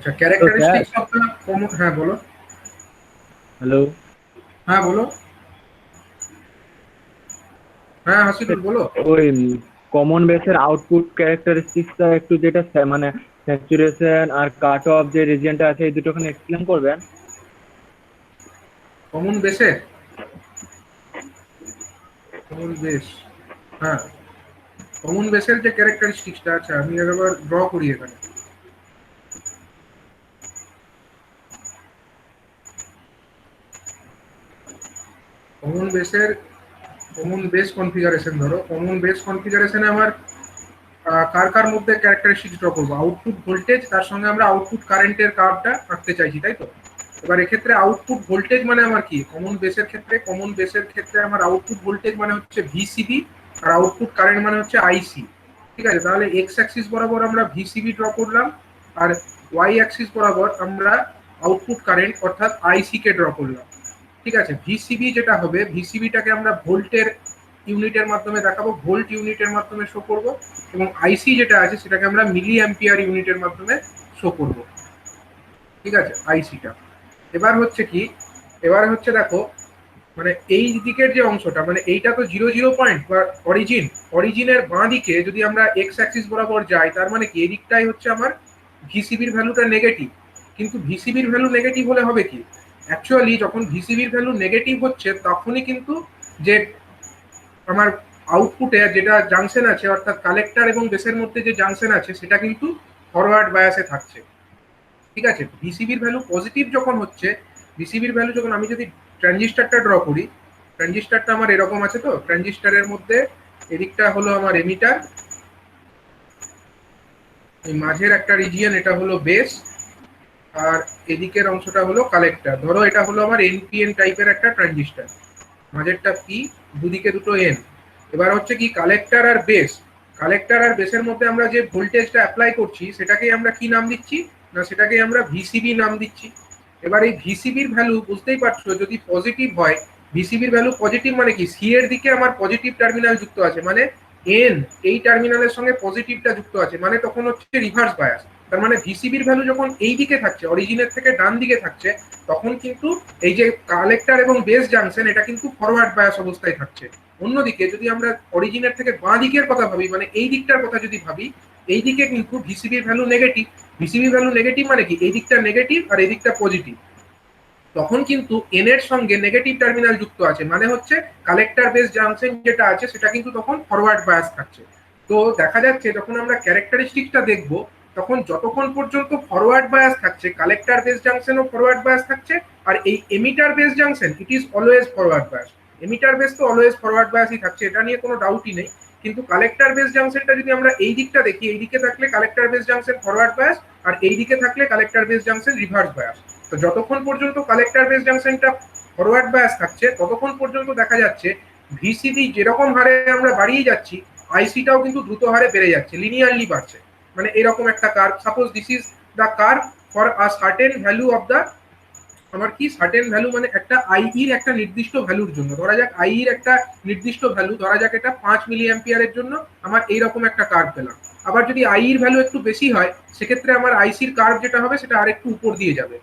আচ্ছা, তো sir, characteristics of the common, হ্যাঁ বলো। হ্যালো। হ্যাঁ বলো। হ্যাঁ হাসিবুল বলো। ওই কমন বেসের আউটপুট ক্যারেক্টারিস্টিক্সটা একটু, যেটা মানে স্যাচুরেশন আর কাট অফ যে রিজিয়নটা আছে, এই দুটোখানে এক্সপ্লেন করবেন? কমন বেসের, কমন বেস, হ্যাঁ, কমন বেসের যে ক্যারেক্টারিস্টিক্সটা আছে আমি একবার ড্র করি এখানে। কমন বেসের, কমন বেস কনফিগারেশন, ধরো কমন বেস কনফিগারেশনে আমার কার কার মধ্যে ক্যারেক্টারিস্টিক্স ড্র করবো, আউটপুট ভোল্টেজ, তার সঙ্গে আমরা আউটপুট কারেন্টের কার্ভটা আঁকতে চাইছি, তাই তো? এবার এক্ষেত্রে আউটপুট ভোল্টেজ মানে আমার কি, কমন বেসের ক্ষেত্রে, কমন বেসের ক্ষেত্রে আমার আউটপুট ভোল্টেজ মানে হচ্ছে ভিসিবি, আর আউটপুট কারেন্ট মানে হচ্ছে আইসি। ঠিক আছে, তাহলে এক্স অ্যাক্সিস বরাবর আমরা ভিসিবি ড্র করলাম, আর ওয়াই অ্যাক্সিস বরাবর আমরা আউটপুট কারেন্ট অর্থাৎ আইসি কে ড্র করলাম। ঠিক আছে, ভিসিবি যেটা হবে, ভিসিবিটাকে আমরা ভোল্টের ইউনিটের মাধ্যমে দেখাবো, ভোল্ট ইউনিটের মাধ্যমে শো করব, এবং আইসি যেটা আছে সেটাকে আমরা মিলি অ্যাম্পিয়ার ইউনিটের মাধ্যমে শো করব। ঠিক আছে, আইসিটা। এবার হচ্ছে কি, এবার হচ্ছে দেখো, মানে এই দিকের যে অংশটা, মানে এইটা তো 0 0 পয়েন্ট বা অরিজিন, অরিজিনের বাঁ দিকে যদি আমরা এক্স অ্যাক্সিস বরাবর যাই, তার মানে কি এই দিকটাই হচ্ছে আমার ভিসিবির ভ্যালুটা নেগেটিভ। কিন্তু ভিসিবির ভ্যালু নেগেটিভ হলে হবে কি, অ্যাকচুয়ালি যখন ভিসিবির ভ্যালু নেগেটিভ হচ্ছে তখনই কিন্তু যে আমার আউটপুটে যেটা জাংশন আছে, অর্থাৎ কালেক্টর এবং বেসের মধ্যে যে জাংশন আছে সেটা কিন্তু ফরওয়ার্ড বায়াসে থাকছে। ঠিক আছে, ভিসিবির ভ্যালু পজিটিভ যখন হচ্ছে, ভিসিবির ভ্যালু যখন, আমি যদি ট্রানজিস্টারটা ড্র করি, ট্রানজিস্টারটা আমার এরকম আছে, তো ট্রানজিস্টারের মধ্যে এদিকটা হলো আমার এমিটার, এই মাঝের একটা রিজিয়ন এটা হলো বেস, আর এদিকের অংশটা হলো কালেক্টর। ধরো এটা হলো আমার এনপিএন টাইপের একটা ট্রানজিস্টার, মাঝেরটা পি, দুদিকে দুটো এন। এবার হচ্ছে কি, কালেক্টর আর বেস, কালেক্টর আর বেসের মধ্যে আমরা যে ভোল্টেজটা অ্যাপ্লাই করছি সেটাকেই আমরা কি নাম দিচ্ছি, না সেটাকেই আমরা ভিসিবি নাম দিচ্ছি। এবার এই ভিসিবির ভ্যালু বুঝতেই পারছো, যদি পজিটিভ হয়, ভিসিবির ভ্যালু পজিটিভ মানে কি, সি এর দিকে আমার পজিটিভ টার্মিনাল যুক্ত আছে, মানে এন এই টার্মিনালের সঙ্গে পজিটিভটা যুক্ত আছে, মানে তখন হচ্ছে রিভার্স বায়াস। তার মানে ভিসিবির ভ্যালু যখন এই দিকে থাকছে, অরিজিনের থেকে ডান দিকে থাকছে, তখন কিন্তু এই যে কালেক্টর এবং বেস জাংশন এটা কিন্তু ফরওয়ার্ড বায়াস অবস্থায় থাকছে। অন্যদিকে যদি আমরা অরিজিনের থেকে বাঁ দিকের কথা ভাবি, মানে এই দিকটার কথা যদি ভাবি, এই দিকে কিন্তু ভিসিবির value negative. VCB value negative মানে কি, এই দিকটা নেগেটিভ আর এই দিকটা পজিটিভ, তখন কিন্তু এন এর সঙ্গে নেগেটিভ টার্মিনাল যুক্ত আছে, মানে হচ্ছে কালেক্টর বেস জাংশন যেটা আছে সেটা কিন্তু তখন ফরওয়ার্ড বায়াস থাকছে। তো দেখা যাচ্ছে যখন আমরা ক্যারেক্টারিস্টিকটা দেখব, তখন যতক্ষণ পর্যন্ত ফরওয়ার্ড বায়াস থাকছে, কালেক্টর বেস জাংশনও ফরওয়ার্ড বায়াস থাকছে, আর এই emitter base junction it is always forward bias. Emitter base তো অলওয়েজ ফরওয়ার্ড বায়াসই থাকছে, এটা নিয়ে কোনো ডাউটই নেই। কিন্তু কালেক্টর বেস জাংশনটা যদি আমরা এই দিকটা দেখি, এই দিকে থাকলে collector base junction forward bias, আর এই দিকে থাকলে collector base junction reverse bias. তো যতক্ষণ পর্যন্ত কালেক্টর বেস জাংশনটা ফরওয়ার্ড বায়াস থাকছে, ততক্ষণ পর্যন্ত দেখা যাচ্ছে ভিসিবি যেরকম হারে আমরা বাড়িয়ে যাচ্ছি, আইসিটাও কিন্তু দ্রুত হারে বেড়ে যাচ্ছে, লিনিয়ারলি বাড়ছে। মানে এরকম একটা curve, suppose this is the curve for a certain value of the, আমার কি সার্টেন ভ্যালু মানে একটা আইইর একটা নির্দিষ্ট ভ্যালুর জন্য, ধরা যাক আইইর একটা নির্দিষ্ট ভ্যালু, ধরা যাক এটা 5 মিলি অ্যাম্পিয়ারের জন্য আমার এইরকম একটা কার্ভ পেলাম। আবার যদি আইইর ভ্যালু একটু বেশি হয়, সেক্ষেত্রে আমার আইসির কার্ভ যেটা হবে সেটা আরেকটু উপর দিয়ে যাবে।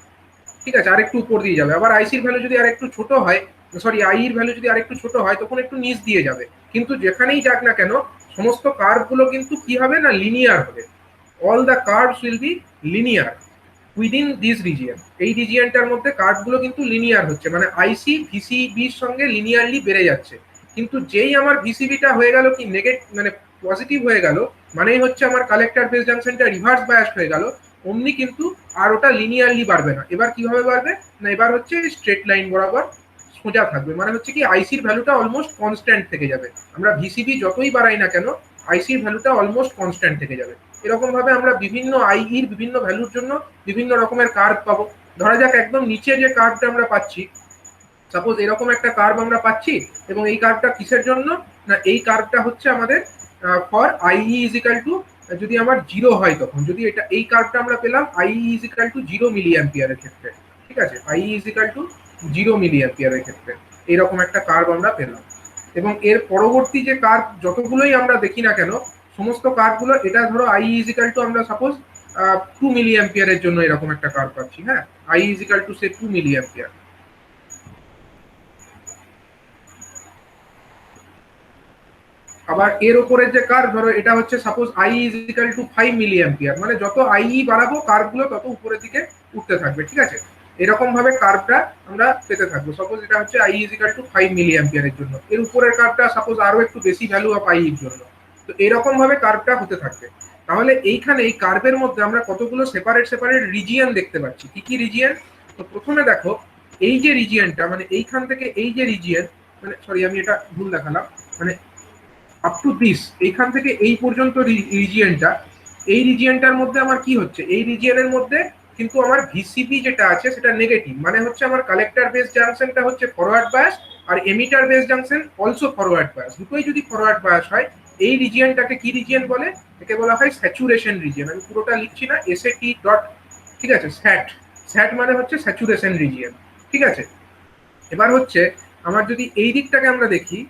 ঠিক আছে, আরেকটু উপর দিয়ে যাবে। আবার আইসির ভ্যালু যদি আরেকটু ছোট হয়, সরি আইর ভ্যালু যদি আরেকটু ছোট হয়, তখন একটু নিচ দিয়ে যাবে। কিন্তু যেখানেই যাক না কেন, সমস্ত কার্ভ গুলো কিন্তু কি হবে না, লিনিয়ার হবে। All the curves will be linear within this region. এই রিজিয়নটার মধ্যে কার্ভগুলো কিন্তু লিনিয়ার হচ্ছে, মানে আইসি ভিসিবির সঙ্গে লিনিয়ারলি বেড়ে যাচ্ছে। কিন্তু যেই আমার ভিসিবিটা হয়ে গেল কি নেগেটিভ, মানে পজিটিভ হয়ে গেল, মানেই হচ্ছে আমার কালেক্টর বেস জাংশনটা রিভার্স বায়াস হয়ে গেল, অমনি কিন্তু আর ওটা লিনিয়ারলি বাড়বে না। এবার কিভাবে বাড়বে না, এবার হচ্ছে স্ট্রেট লাইন বরাবর সোজা থাকবে, মানে হচ্ছে কি আইসির ভ্যালুটা অলমোস্ট কনস্ট্যান্ট থেকে যাবে। আমরা ভিসিবি যতই বাড়াই না কেন, আইসির ভ্যালুটা অলমোস্ট কনস্ট্যান্ট থেকে যাবে। এরকম ভাবে আমরা বিভিন্ন আইইর বিভিন্ন ভ্যালুর জন্য বিভিন্ন রকমের কার্ভ পাবো। ধরা যাক একদম নিচে যে কার্ভটা আমরা পাচ্ছি, সাপোজ এরকম একটা কার্ভ আমরা পাচ্ছি, এবং এই কার্ভটা কিসের জন্য, না এই কার্ভটা হচ্ছে আমাদের ফর আইই ইজ ইকাল টু, যদি আমার জিরো হয় তখন, যদি এটা এই কার্ভটা আমরা পেলাম আইই ইজ ইকাল টু 0 মিলি অ্যাম্পিয়ারের ক্ষেত্রে। ঠিক আছে, আইই ইজ ইকাল টু 0 মিলি অ্যাম্পিয়ারের ক্ষেত্রে এরকম একটা কার্ভ আমরা পেলাম। এবং এর পরবর্তী যে কার্ভ যতগুলোই আমরা দেখি না কেন, সমস্ত কার্ভগুলো, এটা ধরো আই ইজ ইকাল টু আমরা সাপোজ 2 মিলি অ্যাম্পিয়ারের জন্য এরকম একটা কার্ভ পাচ্ছি। হ্যাঁ, I is equal to say 2 milli ampere. আবার এর উপরের যে কার্ভ ধরো এটা হচ্ছে suppose I is equal to 5 milli ampere, মানে যত আই বাড়াবো কার্ভগুলো তত উপরের দিকে উঠতে থাকবে। ঠিক আছে, এরকম ভাবে কার্ভটা আমরা পেতে থাকবো। সাপোজ এটা হচ্ছে আই ইজ ইকাল টু 5 মিলি অ্যাম্পিয়ারের জন্য, এর উপরের কার্ভটা সাপোজ আরো একটু বেশি ভ্যালু অফ আই এর জন্য। তো এরকম ভাবে কার্ভটা হতে থাকবে। তাহলে এইখানে এই কার্ভের মধ্যে আমরা কতগুলো সেপারেট সেপারেট রিজিয়ন দেখতে পাচ্ছি। কি কি রিজিয়ন? তো প্রথমে দেখো এই যে রিজিয়নটা, মানে এইখান থেকে এই যে রিজিয়ন, মানে সরি আমি এটা ভুল দেখালাম, মানে আপ টু দিস, এইখান থেকে এই পর্যন্ত রিজিয়নটা, এই রিজিয়নটার মধ্যে আমার কি হচ্ছে, এই রিজিয়নের মধ্যে কিন্তু আমার ভিসিবি যেটা আছে সেটা নেগেটিভ, মানে হচ্ছে আমার কালেক্টর বেস জাংশনটা হচ্ছে ফরওয়ার্ড বায়াস, আর emitter base junction also forward bias. দুটোই যদি ফরওয়ার্ড বায়াস হয়, এই রিজিয়নটাকে কি রিজিয়ন বলে? একে বলা হয় স্যাচুরেশন রিজিয়ন। আমি পুরোটা লিখছি না, এসএটি ডট, ঠিক আছে, স্যাট, স্যাট মানে হচ্ছে স্যাচুরেশন রিজিয়ন। ঠিক আছে, এবার হচ্ছে আমার যদি এই দিকটাকে আমরা দেখি,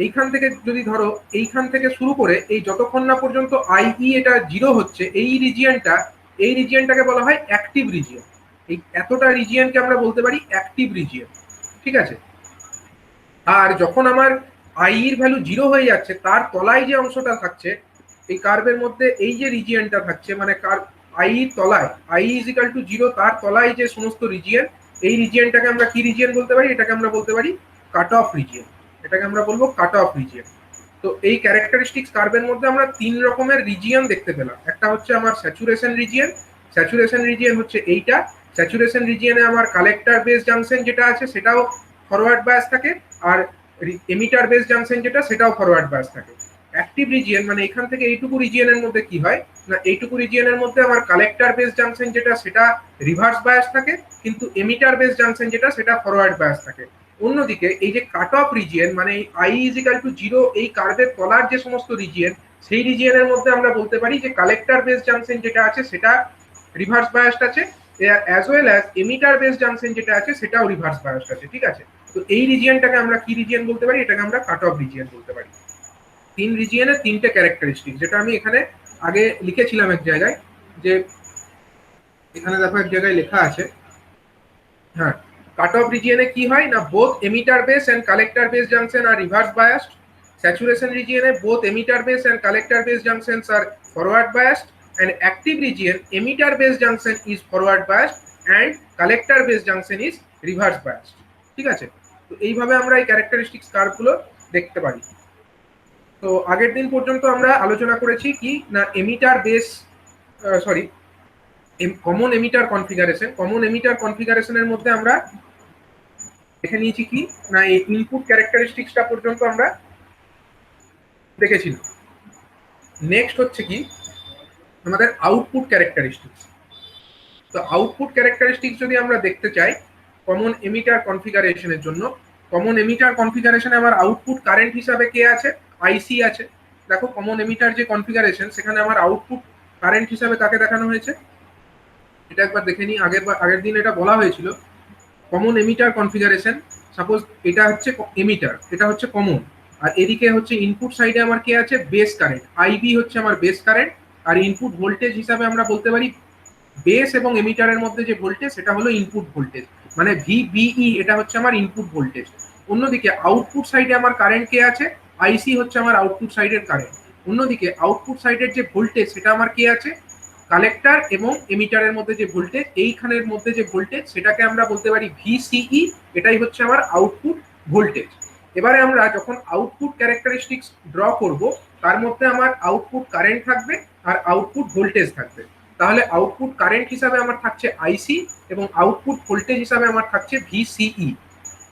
এইখান থেকে যদি ধরো এইখান থেকে শুরু করে এই যতক্ষণ না পর্যন্ত আইই এটা 0 হচ্ছে, এই রিজিয়নটা, এই রিজিয়নটাকে বলা হয় অ্যাক্টিভ রিজিয়ন। এই এতটা রিজিয়নকে আমরা বলতে পারি অ্যাক্টিভ রিজিয়ন। ঠিক আছে, আর যখন আমার আই এর ভ্যালু 0 হয়ে যাচ্ছে, তার তলায় যে অংশটা থাকছে এই কার্ভের মধ্যে, এই যে রিজিয়নটা থাকছে, মানে আই এর তলায়, আই ইজ ইকাল টু 0, তার তলায় যে সমস্ত রিজিয়ন, এই রিজিয়নটাকে আমরা কি রিজিয়ন বলতে পারি? এটাকে আমরা বলতে পারি কাট অফ রিজিয়ন। এটাকে আমরা বলবো কাট অফ রিজিয়ন। তো এই ক্যারেক্টারিস্টিক্স কার্ভের মধ্যে আমরা 3 রকমের রিজিয়ন দেখতে পেলাম। একটা হচ্ছে আমার স্যাচুরেশন রিজিয়ন, স্যাচুরেশন রিজিয়ন হচ্ছে এইটা, স্যাচুরেশন রিজিয়নে আমার কালেক্টর বেস জাংশন যেটা আছে সেটাও ফরওয়ার্ড বায়াস থাকে, আর এমিটার বেস জাংশন যেটা সেটাও ফরওয়ার্ড বায়াস থাকে। অ্যাক্টিভ রিজিয়ন মানে এখান থেকে এইটুকু রিজিয়নের মধ্যে কি হয় না, এইটুকু রিজিয়নের মধ্যে আমার কালেক্টর বেস জাংশন যেটা সেটা রিভার্স বায়াস থাকে, কিন্তু এমিটার বেস জাংশন যেটা সেটা ফরওয়ার্ড বায়াস থাকে। অন্যদিকে এই যে কাট অফ রিজিয়ন, মানে আই ইজ ইকাল টু 0, এই কার্ভের তলার যে সমস্ত রিজিয়ন, সেই রিজিয়নের মধ্যে আমরা বলতে পারি যে কালেক্টর বেস জাংশন যেটা আছে সেটা রিভার্স বায়াসড আছে, as well as emitter base junction যেটা আছে সেটাও রিভার্স বায়াসড আছে। ঠিক আছে, তো এই রিজিয়নটাকে আমরা কি রিজিয়ন বলতে পারি? এটাকে আমরা কাট অফ রিজিয়ন বলতে পারি। 3 রিজিয়নের 3টে ক্যারেক্টারিস্টিক, যেটা আমি এখানে আগে লিখেছিলাম এক জায়গায়, যে এখানে দেখো এক জায়গায় লেখা আছে, হ্যাঁ, কাট অফ রিজিয়নে কি হয় না, both emitter base and collector base junction are reverse biased. Saturation রিজিয়নে both emitter base and collector base junctions are forward biased, and active region emitter base junction is forward biased and collector base junction is reverse biased. ঠিক আছে, তো এইভাবে আমরা এই characteristics কার্ভগুলো দেখতে পারি। তো আগের দিন পর্যন্ত আমরা আলোচনা করেছি কি না, emitter base, sorry, common emitter configuration. Common emitter কনফিগারেশনের মধ্যে আমরা দেখে নিয়েছি কি না, এই ইনপুট ক্যারেক্টারিস্টিক্সটা পর্যন্ত আমরা দেখেছিলাম। নেক্সট হচ্ছে কি আমাদের আউটপুট ক্যারেক্টারিস্টিক্স। তো আউটপুট ক্যারেক্টারিস্টিক্স যদি আমরা দেখতে চাই কমন এমিটার কনফিগারেশনের জন্য, কমন এমিটার কনফিগারেশনে আমার আউটপুট কারেন্ট হিসাবে কে আছে? আইসি আছে। দেখো কমন এমিটার যে কনফিগারেশন, সেখানে আমার আউটপুট কারেন্ট হিসাবে কাকে দেখানো হয়েছে এটা একবার দেখে নিই। আগের দিন এটা বলা হয়েছিল কমন এমিটার কনফিগারেশন, সাপোজ এটা হচ্ছে এমিটার, এটা হচ্ছে কমন, আর এদিকে হচ্ছে ইনপুট সাইডে আমার কে আছে? বেস কারেন্ট, আইবি হচ্ছে আমার বেস কারেন্ট, আর ইনপুট ভোল্টেজ হিসাবে আমরা বলতে পারি বেস এবং এমিটারের মধ্যে যে ভোল্টেজ সেটা হলো ইনপুট ভোল্টেজ, মানে ভিবিই, এটা হচ্ছে আমার ইনপুট ভোল্টেজ। অন্যদিকে আউটপুট সাইডে আমার কারেন্ট কে আছে? আইসি হচ্ছে আমার আউটপুট সাইডের কারেন্ট। অন্যদিকে আউটপুট সাইডের যে ভোল্টেজ সেটা আমার কে আছে? কালেক্টর এবং এমিটারের মধ্যে যে ভোল্টেজ, এইখানের মধ্যে যে ভোল্টেজ সেটাকে আমরা বলতে পারি ভিসিই, এটাই হচ্ছে আমার আউটপুট ভোল্টেজ। এবারে আমরা যখন আউটপুট ক্যারেক্টারিস্টিক্স ড্র করব, তার মধ্যে আমার আউটপুট কারেন্ট থাকবে আর আউটপুট ভোল্টেজ থাকবে। তাহলে আউটপুট কারেন্ট হিসাবে আমার থাকছে আইসি এবং আউটপুট ভোল্টেজ হিসাবে আমার থাকছে ভিসিই।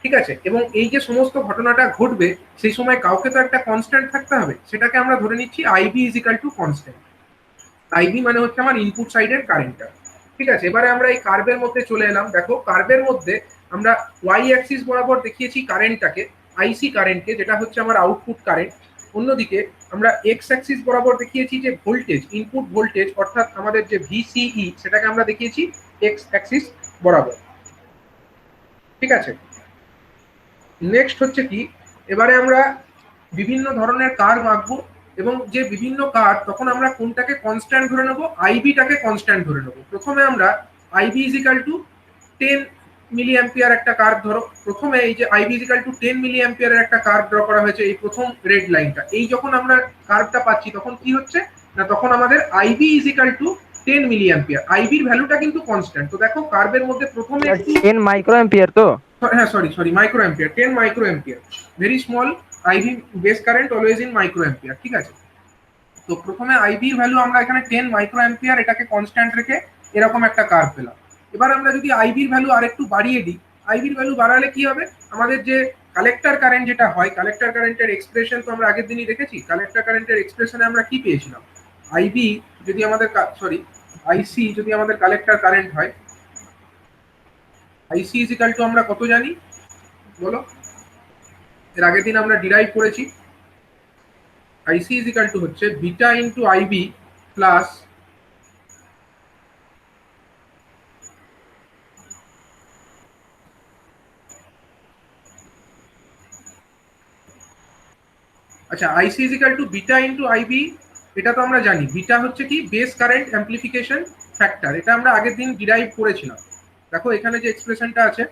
ঠিক আছে, এবং এই যে সমস্ত ঘটনাটা ঘটবে সেই সময় কাউকে তো একটা কনস্ট্যান্ট থাকতে হবে, সেটাকে আমরা ধরে নিচ্ছি IB is equal to constant. IB মানে হচ্ছে আমার ইনপুট সাইডের কারেন্টটা। ঠিক আছে, এবারে আমরা এই কার্ভের মধ্যে চলে এলাম। দেখো কার্ভের মধ্যে আমরা ওয়াই অ্যাক্সিস বরাবর দেখিয়েছি কারেন্টটাকে, আইসি কারেন্টকে, যেটা হচ্ছে আমার আউটপুট কারেন্ট। অন্যদিকে আমরা এক্স অ্যাক্সিস বরাবর দেখিয়েছি যে ভোল্টেজ, ইনপুট ভোল্টেজ, অর্থাৎ আমাদের যে ভিসিই, সেটাকে আমরা দেখিয়েছি এক্স অ্যাক্সিস বরাবর। ঠিক আছে, নেক্সট হচ্ছে কি, এবারে আমরা বিভিন্ন ধরনের কার্ভ আঁকবো। এবং যে বিভিন্ন কার্ভ, তখন আমরা কোনটাকে কনস্ট্যান্ট ধরে নেবো, আইবিটাকে কনস্ট্যান্ট ধরে নেবো। প্রথমে আমরা IB is equal to 10 milli ampere একটা কার্ভ ধরো। প্রথমে এই যে আইবি ইজিক্যাল টু 10 মিলি অ্যাম্পিয়ারের একটা কার্ভ ড্র করা হয়েছে, এই প্রথম রেড লাইনটা। এই যখন আমরা কার্ভটা পাচ্ছি তখন কি হচ্ছে না, তখন আমাদের IB is equal to 10 milli ampere, আইবির ভ্যালুটা কিন্তু কনস্ট্যান্ট। তো দেখো কার্ভের মধ্যে প্রথমে 10 মাইক্রো অ্যাম্পিয়ার তো, হ্যাঁ sorry microampere, 10 microampere, very small IB base current always in microampere, ঠিক আছে। তো প্রথমে আইবির ভ্যালু আমরা এখানে 10 মাইক্রো অ্যাম্পিয়ার, এটাকে কনস্ট্যান্ট রেখে এরকম একটা কার্ভ পেলাম। এবার আমরা যদি আইবির ভ্যালু আরেকটু বাড়িয়ে দিই, আইবির ভ্যালু বাড়ালে কি হবে, আমাদের যে কালেক্টর কারেন্ট যেটা হয়, কালেক্টর কারেন্টের এক্সপ্রেশন তো আমরা আগের দিনই দেখেছি। কালেক্টর কারেন্টের এক্সপ্রেশনে আমরা কি পেয়েছিলাম, আইবি যদি আমাদের আইসি যদি আমাদের কালেক্টর কারেন্ট হয়, আইসি ইজিক্যাল টু আমরা কত জানি বলো, এর আগের দিন আমরা ডিরাইভ করেছি। আইসি ইজিক্যাল টু হচ্ছে বিটা ইন্টু আইবি প্লাস আচ্ছা, IC is equal to beta into IB, এটা তো আমরা জানি। বিটা হচ্ছে কি, বেস কারেন্ট অ্যাম্প্লিফিকেশন ফ্যাক্টর, এটা আমরা আগের দিন ডিরাইভ করেছিলাম। দেখো এখানে যে এক্সপ্রেশনটা আছে,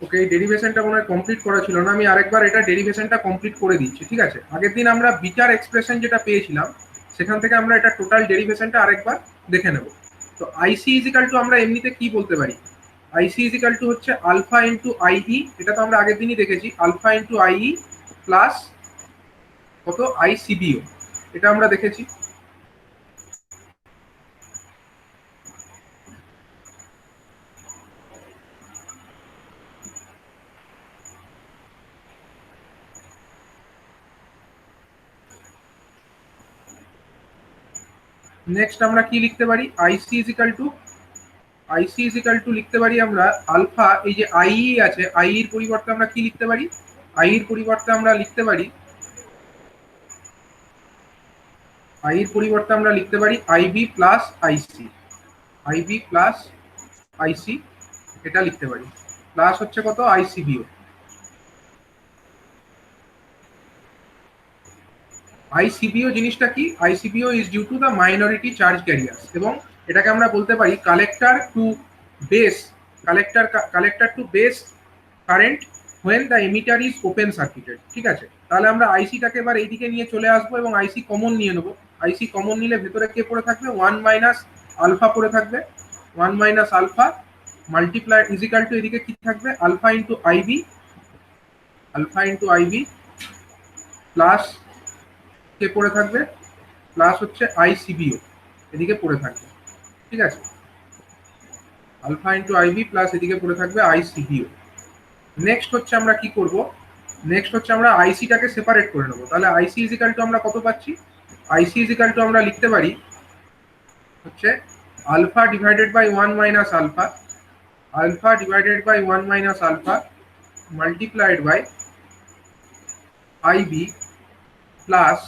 ওকে, এই ডেরিভেশনটা মনে হয় কমপ্লিট করা ছিল না, আমি আরেকবার এটা ডেরিভেশনটা কমপ্লিট করে দিচ্ছি, ঠিক আছে। আগের দিন আমরা বিটার এক্সপ্রেশন যেটা পেয়েছিলাম, সেখান থেকে আমরা এটা টোটাল ডেরিভেশনটা আরেকবার দেখে নেব। তো আইসি ইজিক্যাল টু আমরা এমনিতে কি বলতে পারি, আইসি ইজিক্যাল টু হচ্ছে আলফা ইন্টু আইই, এটা তো আমরা আগের দিনই দেখেছি, আলফা ইন্টু আইই প্লাস কত, আইসিবিও, এটা আমরা দেখেছি। নেক্সট আমরা কি লিখতে পারি, আইসি ইজিক্যাল টু লিখতে পারি আমরা আলফা, এই যে আই আছে, আই এর পরিবর্তে আমরা কি লিখতে পারি, আই এর পরিবর্তে আমরা লিখতে পারি IB plus IC, IB plus IC, এটা লিখতে পারি, প্লাস হচ্ছে কত, আইসিবিও। আইসিবিও জিনিসটা কি, ICBO is due to the minority charge carriers, এবং এটাকে আমরা বলতে পারি collector to base current when the emitter is open circuited, ঠিক আছে। তাহলে আমরা আইসিটাকে এবার এইদিকে নিয়ে চলে আসবো এবং আইসি কমন নিয়ে নেবো। আইসি কমন নিলে ভেতরে কে পড়ে থাকবে, 1 মাইনাস আলফা পড়ে থাকবে, 1 minus alpha multiply is equal to এদিকে কি থাকবে, আলফা ইন্টু আইবি প্লাস কে পড়ে থাকবে, প্লাস হচ্ছে আইসিবিও এদিকে পড়ে থাকবে, ঠিক আছে। আলফা ইন্টু আইবি প্লাস এদিকে পড়ে থাকবে আইসিবিও। নেক্সট হচ্ছে আমরা কি করব, নেক্সট হচ্ছে আমরা আইসিটাকে সেপারেট করে নেবো। তাহলে আইসি ইজিক্যাল টু আমরা কত পাচ্ছি, আইসি ইজিক্যাল টু আমরা লিখতে পারি হচ্ছে alpha divided by 1 minus alpha, alpha divided by 1 minus alpha multiplied by IB plus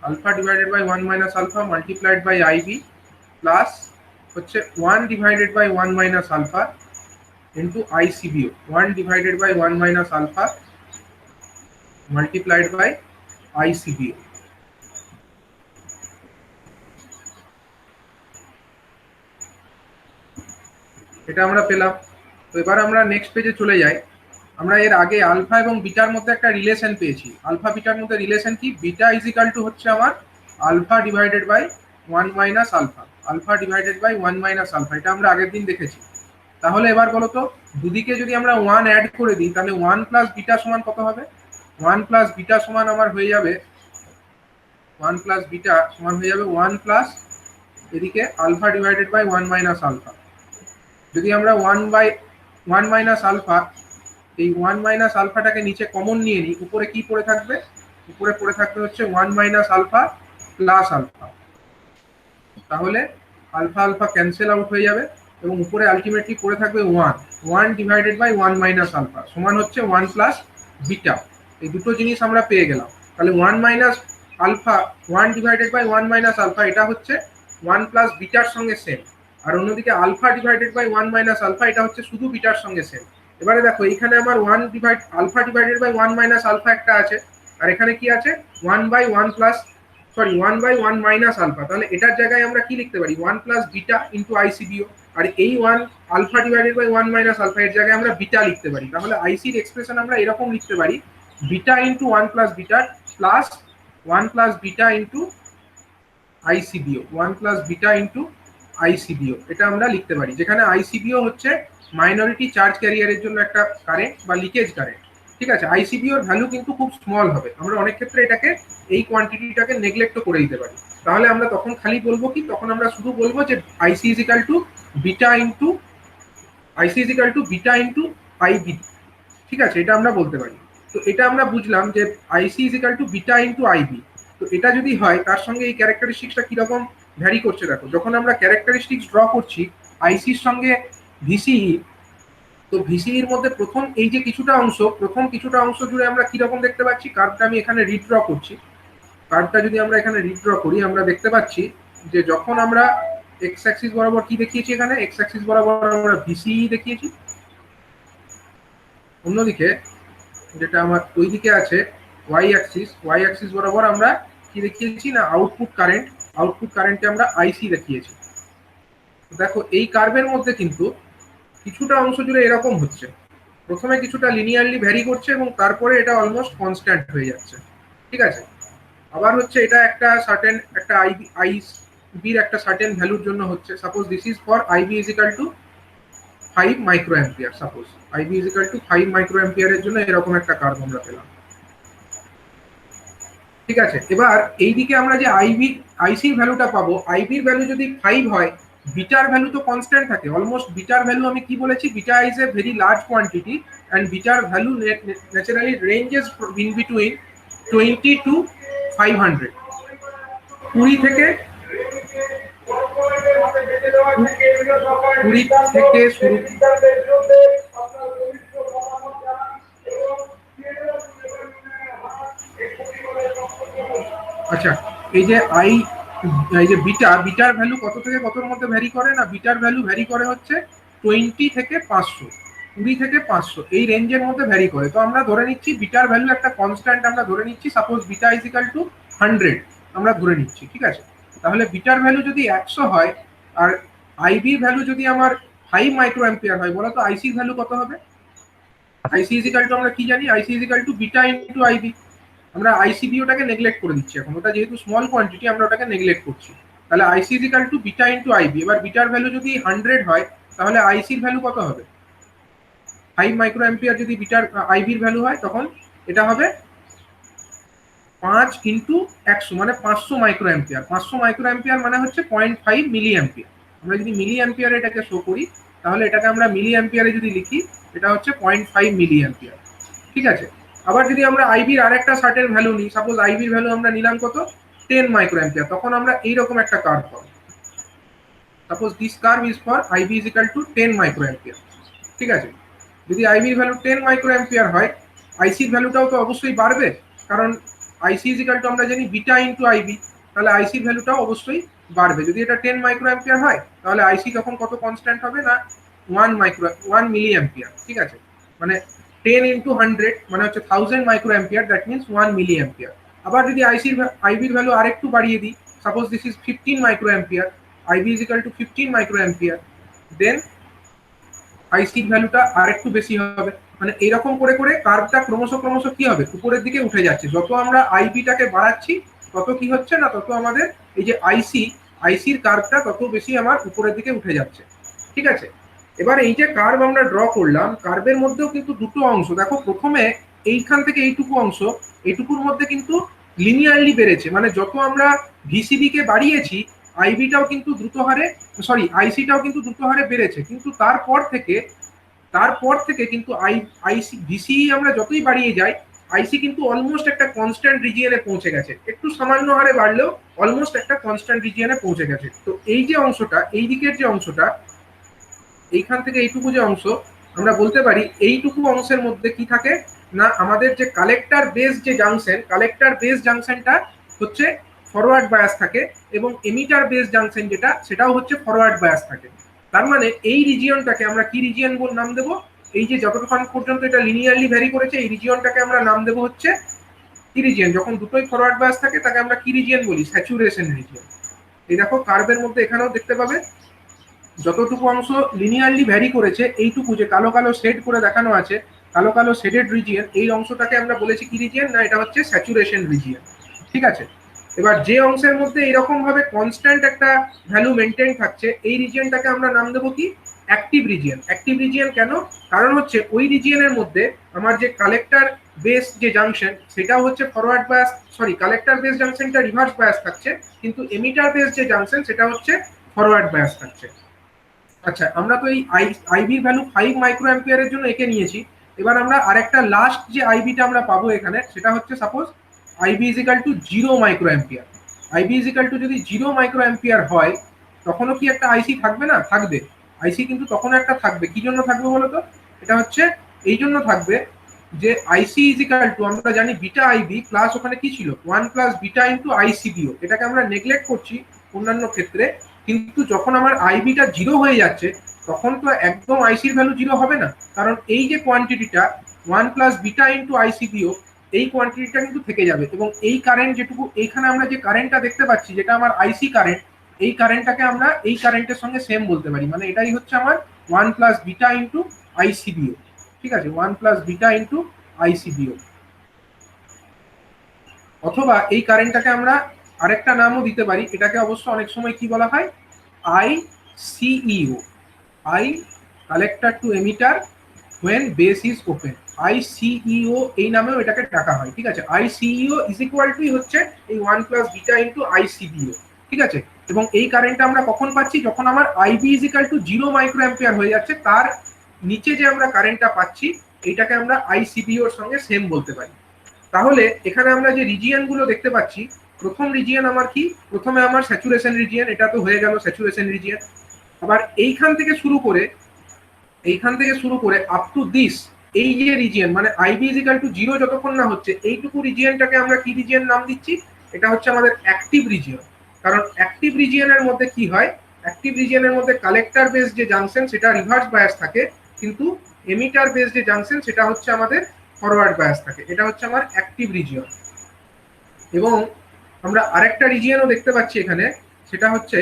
alpha divided by 1 minus alpha multiplied by IB plus হচ্ছে 1 divided by 1 minus alpha into ICBO, 1 divided by 1 minus alpha multiplied by ICBO. এটা আমরা পেলাম। তো এবার আমরা next পেজে চলে যাই। আমরা এর আগে আলফা এবং বিটার মধ্যে একটা রিলেশন পেয়েছি। আলফা বিটার মধ্যে রিলেশন কি, বিটা ইজিক্যাল টু হচ্ছে আমার alpha divided by 1 minus alpha, alpha divided by 1 minus alpha, এটা আমরা আগের দিন দেখেছি। তাহলে এবার বলো তো, দুদিকে যদি আমরা 1 অ্যাড করে দিই, তাহলে 1 প্লাস বিটা সমান কত হবে, 1 প্লাস বিটা সমান আমার হয়ে যাবে 1 প্লাস বিটা সমান হয়ে যাবে 1 প্লাস এদিকে alpha divided by 1 minus alpha. যদি আমরা 1 মাইনাস আলফা, এই 1 মাইনাস আলফাটাকে নিচে কমন নিয়ে নিই, উপরে কি পড়ে থাকবে, উপরে পড়ে থাকবে হচ্ছে 1 মাইনাস আলফা প্লাস আলফা। তাহলে আলফা আলফা ক্যান্সেল আউট হয়ে যাবে এবং উপরে আলটিমেটলি পড়ে থাকবে 1 ডিভাইডেড বাই 1 মাইনাস আলফা, সমান হচ্ছে 1 প্লাস বিটা। এই দুটো জিনিস আমরা পেয়ে গেলাম। তাহলে 1 minus 1 divided by 1 minus alpha সমান হচ্ছে 1 plus beta. 1 divided by 1 minus alpha, 1 plus beta সমান হচ্ছে 1 প্লাস বিটা। আলফা 1/1 - আলফা এটা হচ্ছে 1 প্লাস বিটার সঙ্গে সেম, আর অন্যদিকে আলফা/1 - আলফা এটা হচ্ছে শুধু বিটার সঙ্গে সেম। এবারে দেখো এইখানে আমার আলফা/1 - একটা আছে, আর এখানে কি আছে 1/1 - আলফা। তাহলে এটার জায়গায় আমরা কি লিখতে পারি 1 প্লাস বিটা ইন্টু আইসিবিও, আর এই আলফা/1 - আলফা এর জায়গায় আমরা বিটা লিখতে পারি। তাহলে আইসির এক্সপ্রেশন আমরা এরকম লিখতে পারি beta into 1 plus beta plus 1 plus beta into ICBO, 1 plus beta into ICBO এটা আমরা লিখতে পারি, যেখানে আইসিবিও হচ্ছে মাইনরিটি চার্জ ক্যারিয়ারের জন্য একটা কারেন্ট বা লিকেজ কারেন্ট। ঠিক আছে, আইসিবিওর ভ্যালু কিন্তু খুব স্মল হবে, আমরা অনেক ক্ষেত্রে এটাকে এই কোয়ান্টিটিটাকে নেগলেক্ট করে দিতে পারি। তাহলে আমরা তখন খালি বলবো কি, তখন আমরা শুধু বলবো যে IC is equal to beta into IB. ঠিক আছে, এটা আমরা বলতে পারি। তো এটা আমরা বুঝলাম যে IC is equal to beta into IB. তো এটা যদি হয় তার সঙ্গে এই ক্যারেক্টারিস্টিক্সটা কিরকম ভ্যারি করছে দেখো, যখন আমরা ক্যারেক্টারিস্টিক্স ড্র করছি আইসির সঙ্গে ভিসিই, তো ভিসিইর মধ্যে প্রথম কিছুটা অংশ জুড়ে আমরা কিরকম দেখতে পাচ্ছি, কার্ভটা আমি এখানে রিড্র করছি। কার্ভটা যদি আমরা এখানে রিড্র করি আমরা দেখতে পাচ্ছি যে যখন আমরা এক্স অ্যাক্সিস বরাবর কি দেখিয়েছি, এখানে এক্স অ্যাক্সিস বরাবর আমরা ভিসিই দেখিয়েছি, অন্যদিকে যেটা আমার ওইদিকে আছে ওয়াই অ্যাক্সিস বরাবর আমরা কি দেখিয়েছি না আউটপুট কারেন্টে আমরা আইসি দেখিয়েছি। দেখো এই কার্ভের মধ্যে কিন্তু কিছুটা অংশ জুড়ে এরকম হচ্ছে, প্রথমে কিছুটা লিনিয়ারলি ভ্যারি করছে এবং তারপরে এটা অলমোস্ট কনস্ট্যান্ট হয়ে যাচ্ছে। ঠিক আছে, আবার হচ্ছে এটা একটা সার্টেন একটা আইবির একটা সার্টেন ভ্যালুর জন্য হচ্ছে। Suppose this is for IB is equal to 5 micro ampere. Suppose IB is equal to 5 মাইক্রো অ্যাম্পিয়ারের জন্য এরকম একটা কার্ভ আমরা পেলাম। ঠিক আছে, এবার এইদিকে আমরা যে আইসির ভ্যালুটা পাবো, আইবির ভ্যালু যদি 5 হয়, বিটার ভ্যালু তো কনস্ট্যান্ট থাকে অলমোস্ট। বিটার ভ্যালু আমি কি বলেছি, beta is a very large quantity and বিটার value naturally ranges in between 20 to 500, 20 থেকে শুরু। আচ্ছা, এই যে বিটার ভ্যালু কত থেকে কতর মধ্যে ভ্যারি করে না, বিটার ভ্যালু ভ্যারি করে হচ্ছে 20 থেকে 500, 20 থেকে 500 এই রেঞ্জের মধ্যে ভ্যারি করে। তো আমরা ধরে নিচ্ছি বিটার ভ্যালু একটা কনস্ট্যান্ট আমরা ধরে নিচ্ছি, suppose beta is equal two 100 আমরা ধরে নিচ্ছি। ঠিক আছে, তাহলে বিটার ভ্যালু যদি 100 হয় আর আইবি ভ্যালু যদি আমার 5 মাইক্রো অ্যাম্পিয়ার হয়, বলো তো আইসির ভ্যালু কত হবে? আইসি ইজ ইকাল টু আমরা কি জানি, IC is equal to beta into IB. আমরা আইসিবিওটাকে নেগলেক্ট করে দিচ্ছি এখন, ওটা যেহেতু স্মল কোয়ান্টিটি আমরা ওটাকে নেগলেক্ট করছি। তাহলে IC is equal to beta into IB. এবার বিটার ভ্যালু যদি 100 হয় তাহলে আইসির ভ্যালু কত হবে? 5 মাইক্রো অ্যাম্পিয়ার যদি বিটার আইবির ভ্যালু হয় তখন এটা হবে 5 ইন্টু 100 মানে 500 মাইক্রো অ্যাম্পিয়ার। 500 মাইক্রো অ্যাম্পিয়ার মানে হচ্ছে 0.5 মিলি অ্যাম্পিয়ার। আমরা যদি মিলি অ্যাম্পিয়ারে এটাকে শো করি তাহলে এটাকে আমরা মিলি অ্যাম্পিয়ারে যদি লিখি এটা হচ্ছে 0.5 মিলি অ্যাম্পিয়ার। ঠিক আছে, আবার যদি আমরা আইবির আরেকটা সার্টেন ভ্যালু নিই, সাপোজ আইবির ভ্যালু আমরা নিলাম কত 10 মাইক্রো অ্যাম্পিয়ার, তখন আমরা এইরকম একটা কার্ভ পাবো। Suppose this curve is for IB is equal to 10 microampere. ঠিক আছে, যদি আইবির ভ্যালু 10 মাইক্রো অ্যাম্পিয়ার হয় আইসির ভ্যালুটাও তো অবশ্যই বাড়বে, কারণ আইসি ইজ ইকাল টু আমরা জানি বিটা ইনটু আইবি, তাহলে আইসির ভ্যালুটাও অবশ্যই বাড়বে। যদি এটা 10 মাইক্রো অ্যাম্পিয়ার হয় তাহলে আইসি তখন কত কনস্ট্যান্ট হবে না 1 মিলি অ্যাম্পিয়ার। ঠিক আছে, মানে 10 ইন্টু 100 মানে হচ্ছে 1000 micro ampere, that means 1 milli ampere. আবার যদি আইবির ভ্যালু আরেকটু বাড়িয়ে দিই, suppose this is 15 micro ampere, IB is equal to 15 micro ampere, then আইসির ভ্যালুটা আরেকটু বেশি হবে। মানে এইরকম করে করে কার্ভটা ক্রমশ কি হবে উপরের দিকে উঠে যাচ্ছে। যত আমরা আইবিটাকে বাড়াচ্ছি তত কি হচ্ছে না, তত আমাদের এই যে আইসির কার্ভটা তত বেশি আমার উপরের দিকে উঠে যাচ্ছে। ঠিক আছে, এবার এই যে কার্ভ আমরা ড্র করলাম, কার্ভের মধ্যেও কিন্তু দুটো অংশ দেখো, প্রথমে এইখান থেকে এইটুকু অংশ, এইটুকুর মধ্যে কিন্তু লিনিয়ারলি বেড়েছে। মানে যত আমরা ভিসিবি কে বাড়িয়েছি আইবিটাও কিন্তু দ্রুত হারে আইসিটাও কিন্তু দ্রুত হারে বেড়েছে, কিন্তু তারপর থেকে কিন্তু আইসি ভিসিই আমরা যতই বাড়িয়ে যাই আইসি কিন্তু অলমোস্ট একটা কনস্ট্যান্ট রিজিয়নে পৌঁছে গেছে, একটু সামান্য হারে বাড়লেও অলমোস্ট একটা কনস্ট্যান্ট রিজিয়নে পৌঁছে গেছে। তো এই যে অংশটা, এই দিকের যে অংশটা, এইখান থেকে এইটুকু যে অংশ, আমরা বলতে পারি এইটুকু অংশের মধ্যে কি থাকে না, আমাদের যে কালেক্টর বেস জাংশনটা হচ্ছে ফরওয়ার্ড বায়াস থাকে, এবং এমিটার বেস জাংশন যেটা সেটাও হচ্ছে ফরওয়ার্ড বায়াস থাকে। তার মানে এই রিজিয়নটাকে আমরা কি রিজিয়ন নাম দেবো, এই যে যতক্ষণ পর্যন্ত এটা লিনিয়ারলি ভ্যারি করেছে এই রিজিয়নটাকে আমরা নাম দেবো হচ্ছে কি রিজিয়ন। যখন দুটোই ফরওয়ার্ড বায়াস থাকে তাকে আমরা কি রিজিয়ন বলি, স্যাচুরেশন রিজিয়ন। এই দেখো কার্ভের মধ্যে এখানেও দেখতে পাবে যতটুকু অংশ লিনিয়ারলি ভ্যারি করেছে এইটুকু যে কালো কালো শেড করে দেখানো আছে, কালো কালো শেডেড রিজিয়ন, এই অংশটাকে আমরা বলেছি কি রিজিয়ন, না এটা হচ্ছে স্যাচুরেশন রিজিয়ন। ঠিক আছে, এবার যে অংশের মধ্যে এরকম ভাবে কনস্ট্যান্ট একটা ভ্যালু মেনটেন থাকছে এই রিজিয়নটাকে আমরা নাম দেবো কি, অ্যাক্টিভ রিজিয়ন। অ্যাক্টিভ রিজিয়ন কেন, কারণ হচ্ছে ওই রিজিয়নের মধ্যে আমার যে কালেক্টর বেস যে জাংশন সেটাও হচ্ছে forward bias, sorry collector base জাংশনটা রিভার্স বায়াস থাকছে, কিন্তু এমিটার বেস যে জাংশন সেটা হচ্ছে ফরওয়ার্ড বায়াস থাকছে। আচ্ছা, আমরা তো এই আইবির ভ্যালু 5 মাইক্রো অ্যাম্পিয়ারের জন্য একে নিয়েছি। এবার আমরা আরেকটা লাস্ট যে আইবিটা আমরা পাবো এখানে সেটা হচ্ছে suppose IB is equal to 0 micro ampere. IB is equal to যদি 0 মাইক্রো অ্যাম্পিয়ার হয় তখনও কি একটা আইসি থাকবে না, থাকবে আইসি, কিন্তু তখন একটা থাকবে। কি জন্য থাকবে বলো তো, এটা হচ্ছে এই জন্য থাকবে যে আইসি ইজ ইকাল টু আমরা জানি বিটা আইবি প্লাস ওখানে কি ছিল 1 প্লাস বিটা ইন্টু আইসিবিও। এটাকে আমরা নেগলেক্ট করছি অন্যান্য ক্ষেত্রে, কিন্তু যখন আমার আইবিটা 0 হয়ে যাচ্ছে তখন তো একদম আইসির ভ্যালু 0 হবে না, কারণ এই যে কোয়ান্টিটিটা 1 প্লাস বিটা ইন্টু আইসিবিও এই কোয়ান্টিটিটা কিন্তু থেকে যাবে। এবং এই কারেন্ট যেটুকু এইখানে আমরা যে কারেন্টটা দেখতে পাচ্ছি যেটা আমার আইসি কারেন্ট, এই কারেন্টটাকে আমরা এই কারেন্টের সঙ্গে সেম বলতে পারি, মানে এটাই হচ্ছে আমার 1 প্লাস বিটা ইন্টু আইসিবিও। ঠিক আছে, 1 প্লাস বিটা ইন্টু আইসিবিও। অথবা এই কারেন্টটাকে আমরা আরেকটা নামও দিতে পারি, এটাকে অবশ্য অনেক সময় কি বলা হয়, ICEO, I collector to emitter when base is open, ICEO এই নামেও এটাকে ডাকা হয়। ঠিক আছে, ICEO ইজ ইকুয়াল টু হচ্ছে এই 1 প্লাস বিটা ইন্টু ICBO। ঠিক আছে, এবং এই কারেন্টটা আমরা কখন পাচ্ছি, যখন আমার IB is equal two 0 micro ampere হয়ে যাচ্ছে, তার নিচে যে আমরা কারেন্টটা পাচ্ছি এইটাকে আমরা ICBO এর সঙ্গে সেম বলতে পারি। তাহলে এখানে আমরা যে রিজিয়ন গুলো দেখতে পাচ্ছি, প্রথম রিজিয়ন আমার কি, প্রথমে আমার স্যাচুরেশন রিজিয়ন, এটা তো হয়ে গেল স্যাচুরেশন রিজিয়ন। আবার এইখান থেকে শুরু করে আপ টু দিস এই যে রিজিয়ন মানে আইবি ইজ ইকুয়াল টু 0 যতক্ষণ না হচ্ছে এইটুকু রিজিয়নটাকে আমরা কি রিজিয়ন নাম দিচ্ছি, এটা হচ্ছে আমাদের অ্যাক্টিভ রিজিয়ন। কারণ অ্যাক্টিভ রিজিয়নের মধ্যে কি হয়, অ্যাক্টিভ রিজিয়নের মধ্যে কালেক্টর বেস যে জাংশন সেটা রিভার্স বায়াস থাকে, কিন্তু এমিটার বেস যে জাংশন সেটা হচ্ছে আমাদের ফরওয়ার্ড বায়াস থাকে। এটা হচ্ছে আমার অ্যাক্টিভ রিজিয়ন। এবং আমরা আরেকটা রিজিয়নও দেখতে পাচ্ছি এখানে, সেটা হচ্ছে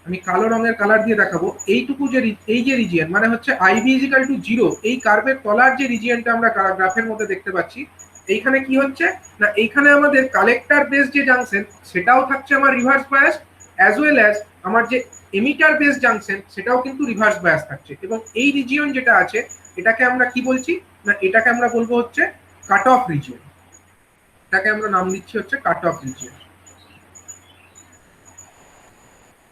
আমি কালো রঙের কালার দিয়ে দেখাবো, এইটুকু যে এই যে রিজিয়ন মানে হচ্ছে আইবি ইজ ইকুয়াল টু 0, এই কার্ভের তলার যে রিজিয়নটা আমরা গ্রাফের মধ্যে দেখতে পাচ্ছি, এইখানে কি হচ্ছে না, এইখানে আমাদের কালেক্টর বেস যে জাংশন সেটাও থাকছে আমার reverse bias, as well as আমার যে এমিটার বেস জাংশন সেটাও কিন্তু রিভার্স বায়াস থাকছে। এবং এই রিজিয়ন যেটা আছে এটাকে আমরা কি বলছি না, এটাকে আমরা বলবো হচ্ছে কাট অফ রিজিয়ন। এটাকে আমরা নাম দিচ্ছি হচ্ছে কাট অফ রিজিয়ন।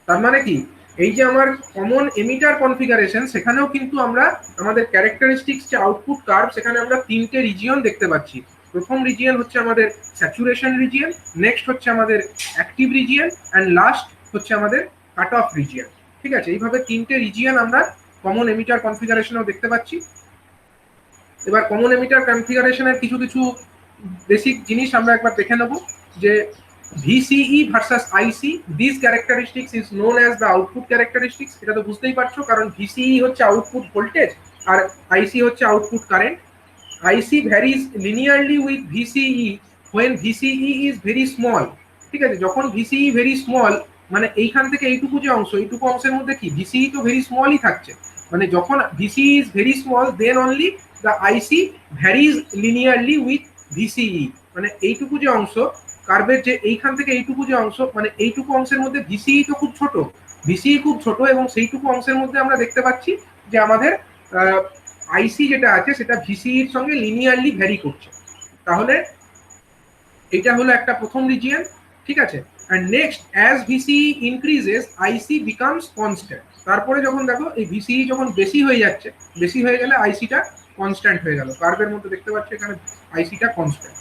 তার মানে কি, এই যে আমার কমন এমিটার কনফিগারেশন সেখানেও কিন্তু আমরা আমাদের ক্যারেক্টারিস্টিক্স যে আউটপুট কার্ভ সেখানে আমরা তিনটে রিজিয়ন দেখতে পাচ্ছি। প্রথম রিজিয়ন হচ্ছে আমাদের স্যাচুরেশন রিজিয়ন, নেক্সট হচ্ছে আমাদের অ্যাক্টিভ রিজিয়ন, অ্যান্ড লাস্ট হচ্ছে আমাদের কাট অফ রিজিয়ন। ঠিক আছে, এইভাবে তিনটে রিজিয়ন আমরা কমন এমিটার কনফিগারেশনেও দেখতে পাচ্ছি। এবার কমন এমিটার কনফিগারেশনের কিছু কিছু বেসিক জিনিস আমরা একবার দেখে নেব, যে VCE versus IC, this characteristics is known as the output characteristics. এটা তো বুঝতেই পারছো, কারণ VCE হচ্ছে আউটপুট ভোল্টেজ আর IC হচ্ছে output current. IC varies linearly with VCE when VCE is very small। ঠিক আছে, যখন VCE ভেরি স্মল মানে এইখান থেকে এইটুকু যে অংশ, এইটুকু অংশের মধ্যে কি VCE তো ভেরি স্মলই থাকছে, মানে যখন VCE is very small then only the IC varies linearly with VCE। মানে এইটুকু যে অংশ কার্ভের যে এইখান থেকে এইটুকু যে অংশ, মানে এইটুকু অংশের মধ্যে VCE তো খুব ছোট, VCE খুব ছোট, এবং সেইটুকু অংশের মধ্যে আমরা দেখতে পাচ্ছি যে আমাদের আইসি যেটা আছে সেটা VCE এর সঙ্গে লিনিয়ারলি ভ্যারি করছে। তাহলে এটা হলো একটা প্রথম রিজিয়ন। ঠিক আছে, and next as VCE increases IC becomes constant। তারপরে যখন দেখো এই VCE যখন বেশি হয়ে যাচ্ছে, বেশি হয়ে গেলে আইসিটা কনস্ট্যান্ট হয়ে গেল। কার্ভের মধ্যে দেখতে পাচ্ছি এখানে আইসিটা কনস্ট্যান্ট।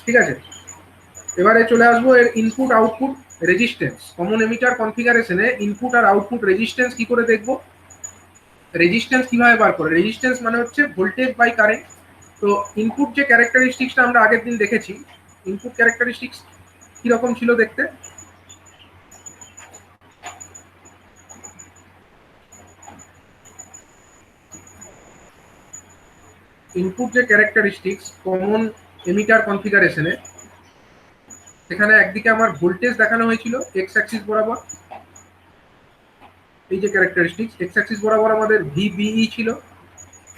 ঠিক আছে, এবারে চলে আসবো এর input output resistance. Common emitter কনফিগারেশনে ইনপুট আর আউটপুট রেজিস্ট্যান্স কি করে দেখবো, রেজিস্ট্যান্স কিভাবে বার করে, রেজিস্ট্যান্স মানে হচ্ছে ভোল্টেজ বাই কারেন্ট। তো ইনপুট যে ক্যারেক্টারিস্টিক্সটা আমরা আগের দিন দেখেছি, ইনপুট ক্যারেক্টারিস্টিক্স কিরকম ছিল দেখতে? ইনপুট যে ক্যারেক্টারিস্টিক্স কমন এমিটার কনফিগারেশনে, সেখানে একদিকে আমার ভোল্টেজ দেখানো হয়েছিল এক্স অ্যাক্সিস বরাবর, এই যে ক্যারেক্টারিস্টিক্স এক্স অ্যাক্সিস বরাবর আমাদের ভিবিই ছিল,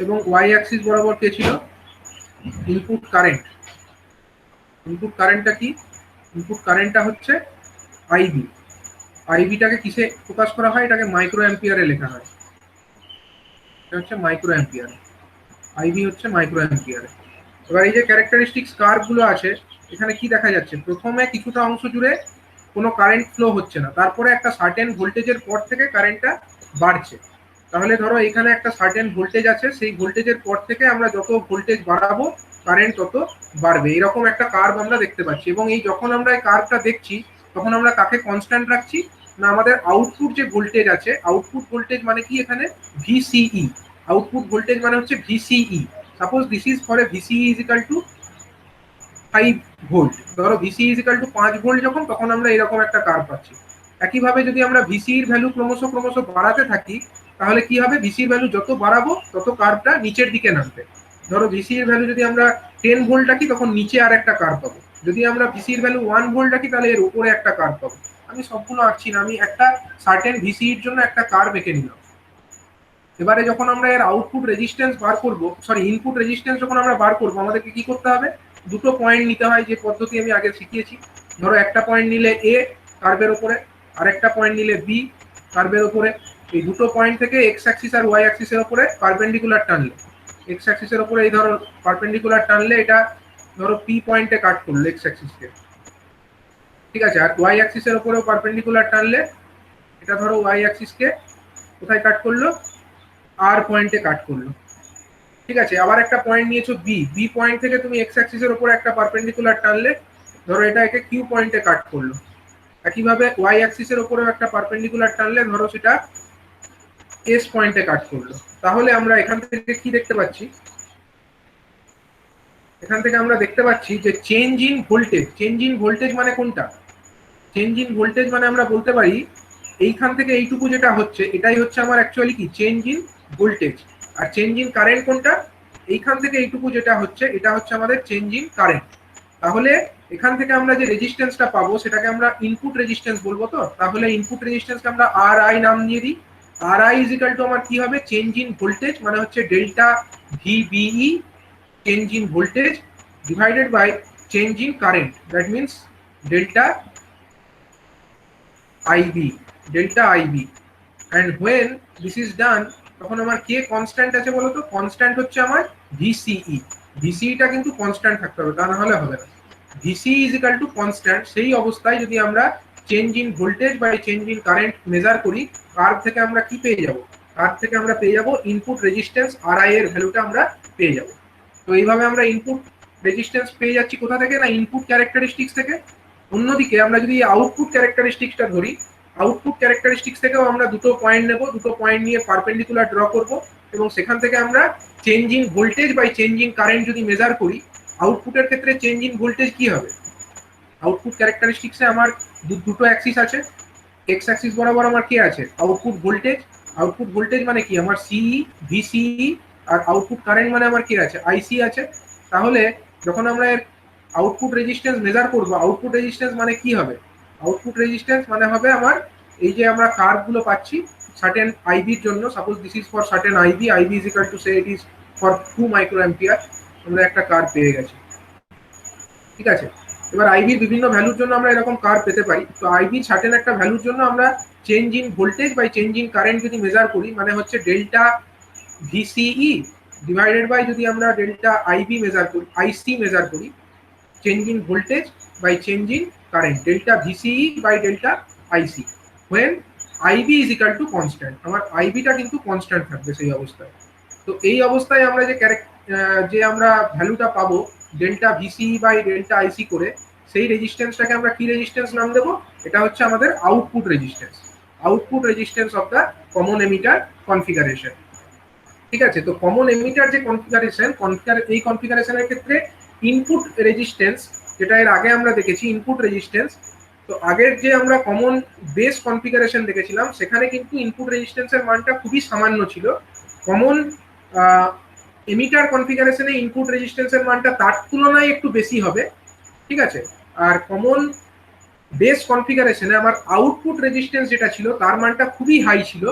এবং ওয়াই অ্যাক্সিস বরাবর কে ছিল? Input current. ইনপুট কারেন্টটা কি? ইনপুট কারেন্টটা হচ্ছে আইবি। আইবিটাকে কিসে প্রকাশ করা হয়? এটাকে মাইক্রো অ্যাম্পিয়ারে লেখা হয়। এটা হচ্ছে মাইক্রো অ্যাম্পিয়ার। আইবি হচ্ছে মাইক্রো অ্যাম্পিয়ারে। এবার এই যে ক্যারেক্টারিস্টিক্স কার্ভ গুলো আছে, এখানে কি দেখা যাচ্ছে? প্রথমে কিছুটা অংশ জুড়ে কোনো কারেন্ট ফ্লো হচ্ছে না, তারপরে একটা সার্টেন ভোল্টেজের পর থেকে কারেন্টটা বাড়ছে। তাহলে ধরো এখানে একটা সার্টেন ভোল্টেজ আছে, সেই ভোল্টেজের পর থেকে আমরা যত ভোল্টেজ বাড়াবো কারেন্ট তত বাড়বে, এরকম একটা কার্ভ আমরা দেখতে পাচ্ছি। এবং এই যখন আমরা এই কার্ভটা দেখছি তখন আমরা কাকে কনস্ট্যান্ট রাখছি? না, আমাদের আউটপুট যে ভোল্টেজ আছে, আউটপুট ভোল্টেজ মানে কি এখানে? ভিসিই। আউটপুট ভোল্টেজ মানে হচ্ছে VCE. Suppose this is for a VCE is equal to 5 volt. ধরো VC is equal to 5 volt যখন, তখন আমরা এরকম একটা কার্ভ পাচ্ছি। একইভাবে যদি আমরা ভিসির ভ্যালু ক্রমশ ক্রমশ বাড়াতে থাকি, তাহলে কি হবে? ভিসির ভ্যালু যত বাড়াবো তত কার্ভটা নিচের দিকে নামবে। ধরো ভিসির ভ্যালু যদি আমরা 10 ভোল্ট রাখি, তখন নিচে আর একটা কার্ভ পাবো। যদি আমরা ভিসির ভ্যালু 1 ভোল্ট রাখি, তাহলে এর উপরে একটা কার্ভ পাবো। আমি সবগুলো আঁকছি না, আমি একটা সার্টেন ভিসির জন্য একটা কার্ভ এঁকে নিলাম। এবারে যখন আমরা এর আউটপুট রেজিস্ট্যান্স বার করব, সরি ইনপুট রেজিস্ট্যান্স যখন আমরা বার করব, আমাদেরকে কি করতে হবে? দুটো পয়েন্ট নিতে হয়, যে পদ্ধতি আমি আগে শিখিয়েছি। ধরো একটা পয়েন্ট নিলে এ কার্ভের উপরে, আরেকটা পয়েন্ট নিলে বি কার্ভের উপরে। এই দুটো পয়েন্ট থেকে এক্স অ্যাক্সিস আর ওয়াই অ্যাক্সিসের উপরে পারপেন্ডিকুলার টানলে, এক্স অ্যাক্সিসের উপরে এই ধরো পারপেন্ডিকুলার টানলে, এটা ধরো পি পয়েন্টে কাট করলো এক্স অ্যাক্সিসকে, ঠিক আছে। আর ওয়াই অ্যাক্সিসের উপরেও পারপেন্ডিকুলার টানলে এটা ধরো ওয়াই অ্যাক্সিসকে কোথায় কাট করলো? আর পয়েন্টে কাট করলো, ঠিক আছে। আবার একটা পয়েন্ট নিয়েছো বি, বি পয়েন্ট থেকে তুমি এক্স অ্যাক্সিসের উপরে একটা পারপেন্ডিকুলার টানলে, ধরো এটা একে কিউ পয়েন্টে কাট করলো। একইভাবে ওয়াই অ্যাক্সিসের উপরেও একটা পারপেন্ডিকুলার টানলে, ধরো সেটা এস পয়েন্টে কাট করলো। তাহলে আমরা এখান থেকে কি দেখতে পাচ্ছি? এখান থেকে আমরা দেখতে পাচ্ছি যে change in voltage. Change in voltage মানে কোনটা? চেঞ্জ ইন ভোল্টেজ মানে আমরা বলতে পারি এইখান থেকে এইটুকু যেটা হচ্ছে, এটাই হচ্ছে আমার অ্যাকচুয়ালি কি? Change in voltage. আর চেঞ্জ ইন কারেন্ট কোনটা? এইখান থেকে এইটুকু যেটা হচ্ছে, এটা হচ্ছে আমাদের চেঞ্জ ইন কারেন্ট। তাহলে এখান থেকে আমরা যে রেজিস্ট্যান্সটা পাবো সেটাকে আমরা ইনপুট রেজিস্ট্যান্স বলবো। তো তাহলে ইনপুট রেজিস্ট্যান্সকে আমরা আর আই নাম দিয়ে দিই। আর আই ইজ ইকাল টু আমার কি হবে? চেঞ্জ ইন ভোল্টেজ মানে হচ্ছে delta VBE, change in voltage, divided by change in current, that means delta IB, delta IB, and when this is done, তখন আমার কে কনস্ট্যান্ট আছে বলো তো? কনস্ট্যান্ট হচ্ছে আমার VCE। VCE টা কিন্তু কনস্ট্যান্ট থাকতে হবে, তা না হলে হবে না। VCE is equal to constant। সেই অবস্থায় যদি আমরা change in voltage by change in current measure করি, কার্ভ থেকে আমরা কি পেয়ে যাব? কার্ভ থেকে আমরা পেয়ে যাব ইনপুট রেজিস্ট্যান্স RI এর ভ্যালুটা আমরা পেয়ে যাব। তো এইভাবে আমরা ইনপুট রেজিস্ট্যান্স পেয়ে যাচ্ছি কোথা থেকে? না, ইনপুট ক্যারেক্টারিস্টিক্স থেকে। অন্যদিকে আমরা যদি আউটপুট ক্যারেক্টারিস্টিক্সটা ধরি, আউটপুট ক্যারেক্টারিস্টিক্স থেকেও আমরা দুটো পয়েন্ট নেব, দুটো পয়েন্ট নিয়ে পারপেন্ডিকুলার ড্র করব, এবং সেখান থেকে আমরা change in voltage by change in current যদি মেজার করি, আউটপুটের ক্ষেত্রে চেঞ্জ ইন ভোল্টেজ কি হবে? আউটপুট ক্যারেক্টারিস্টিক্সে আমার দুটো অ্যাক্সিস আছে। এক্স অ্যাক্সিস বরাবর আমার কি আছে? Output voltage. আউটপুট ভোল্টেজ মানে কি? আমার সিই, ভিসিই। আর আউটপুট কারেন্ট মানে আমার কি আছে? আইসি আছে। তাহলে যখন আমরা এর আউটপুট রেজিস্ট্যান্স মেজার করব, আউটপুট রেজিস্ট্যান্স মানে কি হবে? আউটপুট রেজিস্ট্যান্স মানে হবে আমার এই যে আমরা কার্ভ গুলো পাচ্ছি সার্টেন আইবির জন্য, suppose this is for certain IB, IB is equal to say it is for 2 microampere, আমরা একটা কার্ভ পেয়ে গেছি, ঠিক আছে। এবার আইবির বিভিন্ন ভ্যালুর জন্য আমরা এরকম কার্ভ পেতে পারি। তো আইবির সার্টেন একটা ভ্যালুর জন্য আমরা change in voltage by change in current যদি মেজার করি, মানে হচ্ছে ডেল্টা ভিসিই ডিভাইডেড বাই যদি আমরা ডেল্টা আইবি মেজার করি, আইসি মেজার করি, change in voltage by change in current, delta VCE by delta IC, when IB is equal to constant. আমার আইবিটা কিন্তু কনস্ট্যান্ট থাকবে সেই অবস্থায়। তো এই অবস্থায় আমরা যে আমরা ভ্যালুটা পাবো ডেল্টা ভিসিই বাই ডেল্টা আইসি করে, সেই রেজিস্ট্যান্সটাকে আমরা কি রেজিস্ট্যান্স নাম দেবো? এটা হচ্ছে আমাদের output resistance, output resistance of the common emitter configuration, ঠিক আছে। তো কমন এমিটার যে কনফিগারেশন, এই কনফিগারেশনের ক্ষেত্রে ইনপুট রেজিস্ট্যান্স যেটা এর আগে আমরা দেখেছি ইনপুট রেজিস্ট্যান্স। তো আগের যে আমরা কমন বেস কনফিগারেশন দেখেছিলাম সেখানে কিন্তু ইনপুট রেজিস্ট্যান্সের মানটা খুবই সামান্য ছিল। কমন এমিটার কনফিগারেশনে ইনপুট রেজিস্ট্যান্সের মানটা তার তুলনায় একটু বেশি হবে, ঠিক আছে। আর কমন বেস কনফিগারেশনে আমার আউটপুট রেজিস্ট্যান্স যেটা ছিল তার মানটা খুবই হাই ছিল।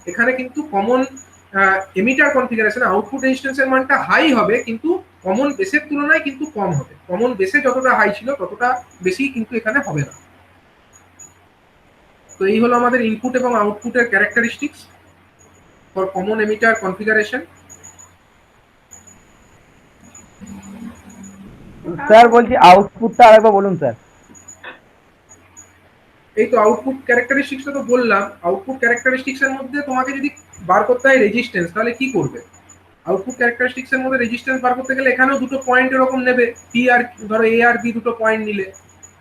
এখানে কিন্তু কমন এমিটার কনফিগারেশনে আউটপুট রেজিস্ট্যান্সের মানটা হাই হবে, কিন্তু কমন বেসের তুলনায় কিন্তু কম হবে। কমন বেসে যতটা হাই ছিল ততটা বেশি কিন্তু এখানে হবে না। তো এই হলো আমাদের ইনপুট এবং আউটপুটের characteristics for common emitter configuration. Sir বলছি আউটপুটটা আরেকবার বলুন স্যার। এই তো আউটপুট ক্যারেক্টারিস্টিক্সটা তো বললাম। আউটপুট ক্যারেক্টারিস্টিক্স এর মধ্যে তোমাকে যদি বার করতে হয় রেজিস্ট্যান্স, তাহলে কি করবে? আউটপুট ক্যারেক্টারিস্টিক্স এর মধ্যে রেজিস্ট্যান্স বার করতে গেলে এখানেও দুটো পয়েন্ট এরকম নেবে, পি আর ধরো এ আর বি দুটো পয়েন্ট নিলে,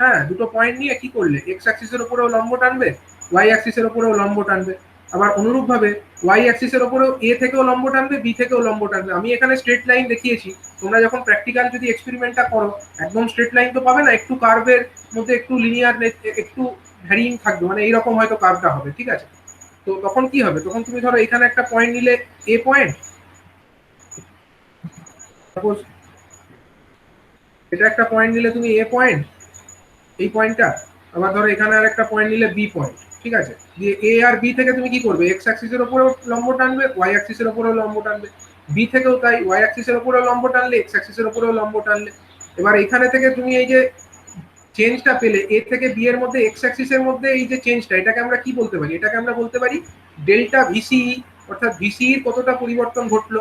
হ্যাঁ দুটো পয়েন্ট নিয়ে কি করলে এক্স অ্যাক্সিসের উপরেও লম্ব টানবে, ওয়াই অ্যাক্সিসের উপরেও লম্ব টানবে। আবার অনুরূপভাবে ওয়াই অ্যাক্সিসের উপরেও এ থেকেও লম্ব টানবে, বি থেকেও লম্ব টানবে। আমি এখানে স্ট্রেট লাইন দেখিয়েছি, তোমরা যখন প্র্যাকটিক্যাল যদি এক্সপেরিমেন্টটা করো একদম স্ট্রেট লাইন তো পাবে না, একটু কার্ভের মধ্যে একটু লিনিয়ার একটু ভ্যারিং থাকবে, মানে এইরকম হয়তো কার্ভটা হবে, ঠিক আছে। তো তখন কি হবে, তখন তুমি ধরো এখানে একটা পয়েন্ট নিলে এ পয়েন্ট, সাপোজ এটা একটা পয়েন্ট নিলে তুমি এ পয়েন্ট, এই পয়েন্টটা। আবার ধরো এখানে আর একটা পয়েন্ট নিলে বি পয়েন্ট, ঠিক আছে। দিয়ে এ আর বি থেকে তুমি কি করবে, এক্স অ্যাক্সিসের উপরেও লম্ব টানবে, ওয়াই অ্যাক্সিসের উপরেও লম্ব টানবে। বি থেকেও তাই, ওয়াই অ্যাক্সিসের উপরেও লম্ব টানলে, এক্স অ্যাক্সিসের উপরেও লম্ব টানলে। এবার এখানে থেকে তুমি এই যে চেঞ্জটা পেলে এ থেকে বি এর মধ্যে এক্স অ্যাক্সিসের মধ্যে এই যে চেঞ্জটা, এটাকে আমরা কি বলতে পারি? এটাকে আমরা বলতে পারি ডেল্টা ভিসিই, অর্থাৎ ভিসিইর কতটা পরিবর্তন ঘটলো।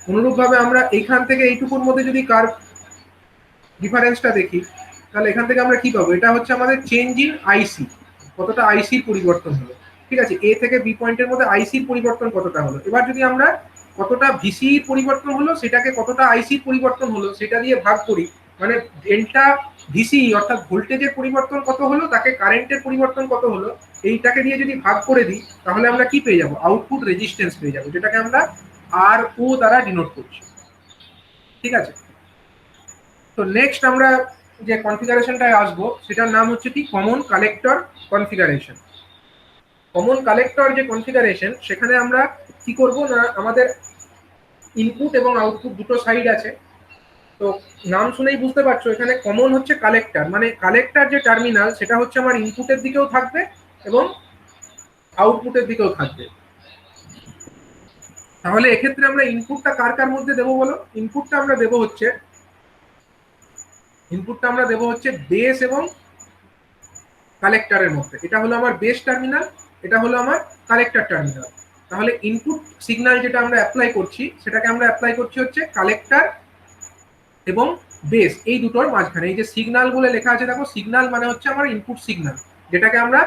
অনুরূপভাবে আমরা এইখান থেকে এইটুকুর মধ্যে যদি কার্ভ ডিফারেন্সটা দেখি, তাহলে এখান থেকে আমরা কি পাবো? এটা হচ্ছে আমাদের চেঞ্জ ইন আইসি, কতটা আইসির পরিবর্তন হলো, ঠিক আছে। এ থেকে বি পয়েন্টের মধ্যে আইসির পরিবর্তন কতটা হলো। এবার যদি আমরা কতটা ভিসির পরিবর্তন হলো সেটাকে কতটা আইসির পরিবর্তন হলো সেটা দিয়ে ভাগ করি, মানে ডেল্টা ভিসি অর্থাৎ ভোল্টেজের পরিবর্তন কত হলো, তাকে কারেন্টের পরিবর্তন কত হলো, এইটাকে দিয়ে যদি ভাগ করে দিই তাহলে আমরা কি পেয়ে যাবো? আউটপুট রেজিস্ট্যান্স পেয়ে যাবো, যেটাকে আমরা আর ও দ্বারা ডিনোট করছি, ঠিক আছে। তো নেক্সট আমরা যে কনফিগারেশনটায় আসবো সেটার নাম হচ্ছে কি common collector configuration. Common collector যে কনফিগারেশন, সেখানে আমরা কি করব না, আমাদের ইনপুট এবং আউটপুট দুটো সাইড আছে। তো নাম শুনেই বুঝতে পারছো এখানে কমন হচ্ছে কালেক্টর, মানে কালেক্টর যে টার্মিনাল সেটা হচ্ছে আমার ইনপুটের দিকেও থাকবে এবং আউটপুটের দিকেও থাকবে। তাহলে এক্ষেত্রে আমরা ইনপুটটা কার কার মধ্যে দেবো বলো? ইনপুটটা আমরা দেবো হচ্ছে বেস এবং কালেক্টরের মধ্যে। এটা হলো আমার বেস টার্মিনাল, এটা হলো আমার কালেক্টর টার্মিনাল। তাহলে ইনপুট সিগন্যাল যেটা আমরা অ্যাপ্লাই করছি সেটাকে আমরা অ্যাপ্লাই করছি হচ্ছে কালেক্টর এবং বেস, এই দুটোর মাঝখানে। এই যে সিগন্যাল বলে লেখা আছে দেখো, সিগন্যাল মানে হচ্ছে আমার ইনপুট সিগন্যাল, যেটাকে আমরা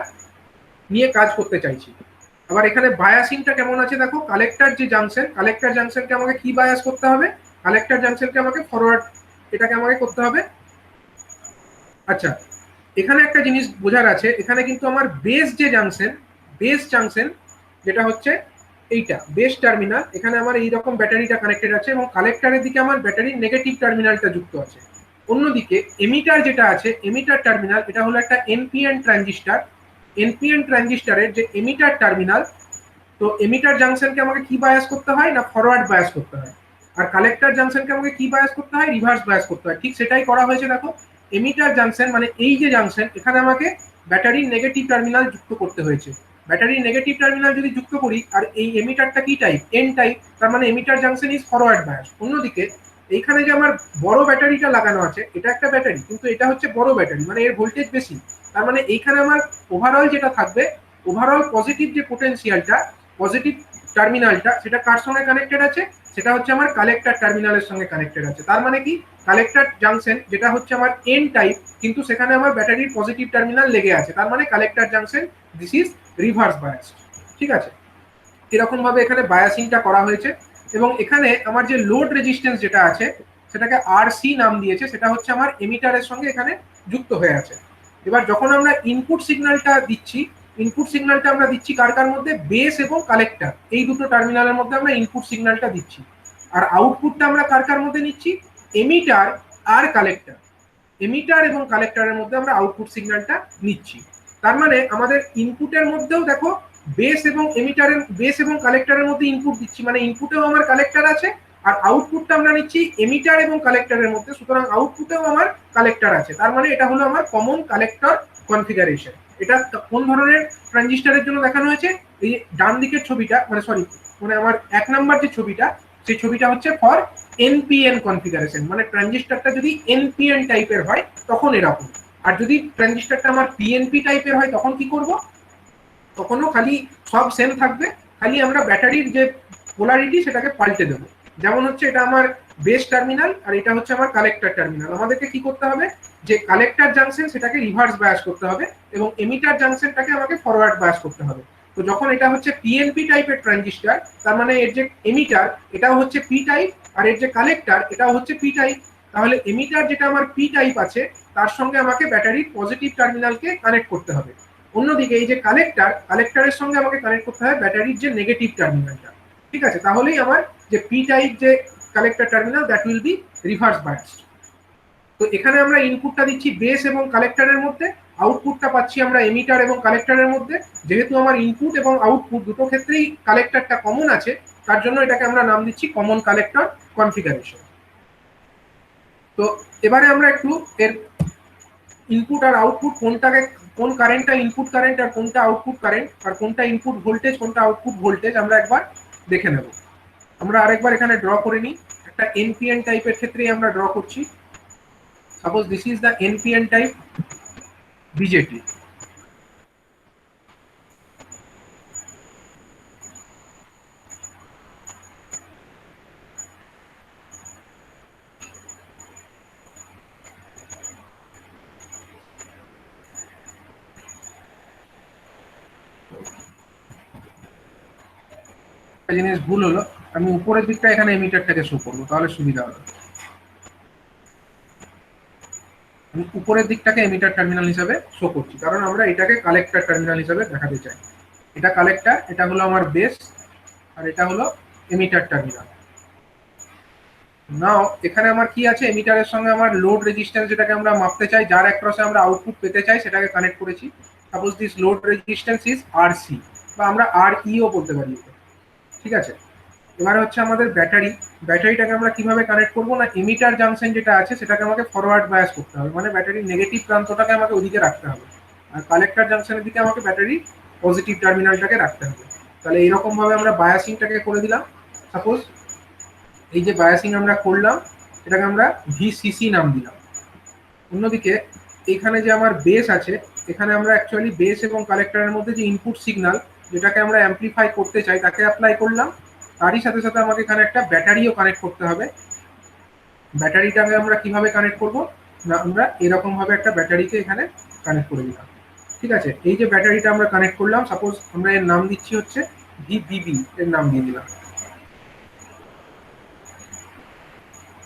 নিয়ে কাজ করতে চাইছি। আবার এখানে বায়াসিংটা কেমন আছে দেখো, কালেক্টর যে জাংশন, কালেক্টর জাংশনকে আমাকে কি বায়াস করতে হবে? কালেক্টর জাংশনকে আমাকে ফরওয়ার্ড, এটাকে আমাকে করতে হবে। আচ্ছা, এখানে একটা জিনিস বোঝার আছে, এখানে কিন্তু আমার বেস জাংশন যেটা হচ্ছে এইটা বেস টার্মিনাল, এখানে আমার এইরকম ব্যাটারিটা কানেক্টেড আছে এবং কালেক্টরের দিকে আমার ব্যাটারির নেগেটিভ টার্মিনালটা যুক্ত আছে। অন্যদিকে এমিটার যেটা আছে, এমিটার টার্মিনাল, এটা হলো একটা এনপিএন ট্রানজিস্টার। এনপিএন ট্রানজিস্টারের যে এমিটার টার্মিনাল, তো এমিটার জাংশনকে আমাকে কি বায়াস করতে হয় না, ফরওয়ার্ড বায়াস করতে হয়। আর কালেক্টর জাংশনকে আমাকে কি বায়াস করতে হয়? রিভার্স বায়াস করতে হয়। ঠিক সেটাই করা হয়েছে দেখো। এমিটার জাংশন মানে এই যে জাংশন, এখানে আমাকে ব্যাটারির নেগেটিভ টার্মিনাল যুক্ত করতে হয়েছে। ব্যাটারির নেগেটিভ টার্মিনাল যদি যুক্ত করি, আর এই এমিটারটা কি টাইপ? এন টাইপ, তার মানে emitter junction is forward bias. অন্যদিকে এইখানে যে আমার বড় ব্যাটারিটা লাগানো আছে, এটা একটা ব্যাটারি, কিন্তু এটা হচ্ছে বড় ব্যাটারি, মানে এর ভোল্টেজ বেশি। তার মানে এইখানে আমার ওভারঅল যেটা থাকবে, ওভারঅল পজিটিভ যে পোটেনশিয়ালটা, পজিটিভ টার্মিনালটা, সেটা কার সঙ্গে কানেক্টেড আছে? সেটা হচ্ছে আমার কালেক্টর টার্মিনালের সঙ্গে কানেক্টেড আছে। তার মানে কি, কালেক্টর জাংশন যেটা হচ্ছে আমার এন টাইপ, কিন্তু সেখানে আমার ব্যাটারির পজিটিভ টার্মিনাল লেগে আছে, তার মানে collector junction this is reverse bias, ঠিক আছে। এরকম ভাবে এখানে বায়াসিংটা করা হয়েছে। এবং এখানে আমার যে লোড রেজিস্ট্যান্স যেটা আছে সেটাকে আরসি নাম দিয়েছে, সেটা হচ্ছে আমার এমিটারের সঙ্গে এখানে যুক্ত হয়ে আছে। এবার যখন আমরা ইনপুট সিগন্যালটা দিচ্ছি কার কার মধ্যে? বেস এবং কালেক্টর, এই দুটো টার্মিনালের মধ্যে আমরা ইনপুট সিগন্যালটা দিচ্ছি। আর আউটপুটটা আমরা কার কার মধ্যে নিচ্ছি? এমিটার আর কালেক্টর, এমিটার এবং কালেক্টরের মধ্যে আমরা আউটপুট সিগন্যালটা নিচ্ছি। তার মানে আমাদের ইনপুটের মধ্যেও দেখো বেস এবং কালেক্টরের মধ্যে ইনপুট দিচ্ছি, মানে ইনপুটেও আমার কালেক্টর আছে আর আউটপুটটা আমরা নিচ্ছি এমিটার এবং কালেক্টরের মধ্যে, সুতরাং আউটপুটেও আমার কালেক্টর আছে। তার মানে এটা হলো আমার কমন কালেক্টর কনফিগারেশন। এটা কোন ধরনের ট্রানজিস্টরের জন্য দেখানো হয়েছে? এই ডান দিকের ছবিটা, মানে আমার 1 নাম্বার যে ছবিটা, সেই ছবিটা হচ্ছে ফর এনপিএন কনফিগারেশন, মানে ট্রানজিস্টরটা যদি এনপিএন টাইপের হয় তখন এরকম। আর যদি ট্রানজিস্টরটা আমার পিএনপি টাইপের হয় তখন কি করব? তখনও খালি সব সেম থাকবে, খালি আমরা ব্যাটারির যে পোলারিটি সেটাকে পাল্টে দেবো। যেমন হচ্ছে এটা আমার বেস টার্মিনাল আর এটা হচ্ছে আমার কালেক্টর টার্মিনাল। আমাদেরকে কি করতে হবে? যে কালেক্টর জাংশন সেটাকে রিভার্স বায়াস করতে হবে এবং এমিটার জাংশনটাকে আমাকে ফরওয়ার্ড বায়াস করতে হবে। তো যখন এটা হচ্ছে পিএনপি টাইপের ট্রানজিস্টর, তার মানে এর যে এমিটার এটাও হচ্ছে পি টাইপ আর এর যে কালেক্টর এটাও হচ্ছে পি টাইপ। তাহলে এমিটার যেটা আমার পি টাইপ আছে তার সঙ্গে আমাকে ব্যাটারির পজিটিভ টার্মিনালকে কানেক্ট করতে হবে। অন্যদিকে এই যে কালেক্টরের সঙ্গে আমাকে কানেক্ট করতে হবে ব্যাটারির যে নেগেটিভ টার্মিনালটা। ঠিক আছে, তাহলেই আমার যে পি টাইপ যে collector terminal that will be reverse biased. তো এখানে আমরা ইনপুটটা দিচ্ছি বেস এবং কালেক্টরের মধ্যে, আউটপুটটা পাচ্ছি আমরা এমিটার এবং কালেক্টরের মধ্যে। যেহেতু আমার ইনপুট এবং আউটপুট দুটো ক্ষেত্রেই কালেক্টরটা কমন আছে, তার জন্য এটাকে আমরা নাম দিচ্ছি কমন কালেক্টর কনফিগারেশন। তো এবারে আমরা একটু এর ইনপুট আর আউটপুট কোন কারেন্টটা ইনপুট কারেন্ট আর কোনটা আউটপুট কারেন্ট আর কোনটা ইনপুট ভোল্টেজ কোনটা আউটপুট ভোল্টেজ আমরা একবার দেখে নেব। আমরা আরেকবার এখানে ড্র করে নিই। একটা এনপিএন টাইপের ক্ষেত্রেই আমরা ড্র করছি। Suppose this is the NPN type BJD. জিনিস ভুল হলো, আমি উপরের দিকটা এখানে এমিটারটাকে শো করবো, তাহলে সুবিধা হবে। আমি উপরের দিকটাকে এমিটার টার্মিনাল হিসাবে শো করছি, কারণ আমরা এটাকে কালেক্টর টার্মিনাল হিসাবে দেখাতে চাই। এটা কালেক্টর, এটা হলো আমার বেস আর এটা হলো এমিটার টার্মিনাল। নাও এখানে আমার কি আছে? এমিটারের সঙ্গে আমার লোড রেজিস্ট্যান্স যেটাকে আমরা মাপতে চাই, যার অ্যাক্রসে আমরা আউটপুট পেতে চাই, সেটাকে কানেক্ট করেছি। Suppose this load resistance is RC, বা আমরা আরইও বলতে পারি। ঠিক আছে, এবারে হচ্ছে আমাদের ব্যাটারিটাকে আমরা কিভাবে কানেক্ট করবো? না, এমিটার জাংশন যেটা আছে সেটাকে আমাকে ফরওয়ার্ড বায়াস করতে হবে, মানে ব্যাটারির নেগেটিভ প্রান্তটাকে আমাকে ওইদিকে রাখতে হবে, আর কালেক্টর জাংশনের দিকে আমাকে ব্যাটারির পজিটিভ টার্মিনালটাকে রাখতে হবে। তাহলে এইরকম ভাবে আমরা বায়াসিংটাকে করে দিলাম। সাপোজ এই যে বায়াসিং আমরা করলাম এটাকে আমরা ভিসিসি নাম দিলাম। অন্যদিকে এখানে যে আমার বেস আছে, এখানে আমরা অ্যাকচুয়ালি বেস এবং কালেক্টরের মধ্যে যে ইনপুট সিগন্যাল যেটাকে আমরা অ্যাম্পলিফাই করতে চাই তাকে অ্যাপ্লাই করলাম। তারই সাথে সাথে আমাকে এখানে একটা ব্যাটারিও কানেক্ট করতে হবে। ব্যাটারিটাকে আমরা কিভাবে কানেক্ট করব? না, আমরা এরকম ভাবে একটা ব্যাটারিকে এখানে কানেক্ট করে দিলাম। ঠিক আছে, এই যে ব্যাটারিটা আমরা কানেক্ট করলাম, সাপোজ আমরা এর নাম দিচ্ছি হচ্ছে ভিবিবি, এর নাম দিয়ে দিলাম।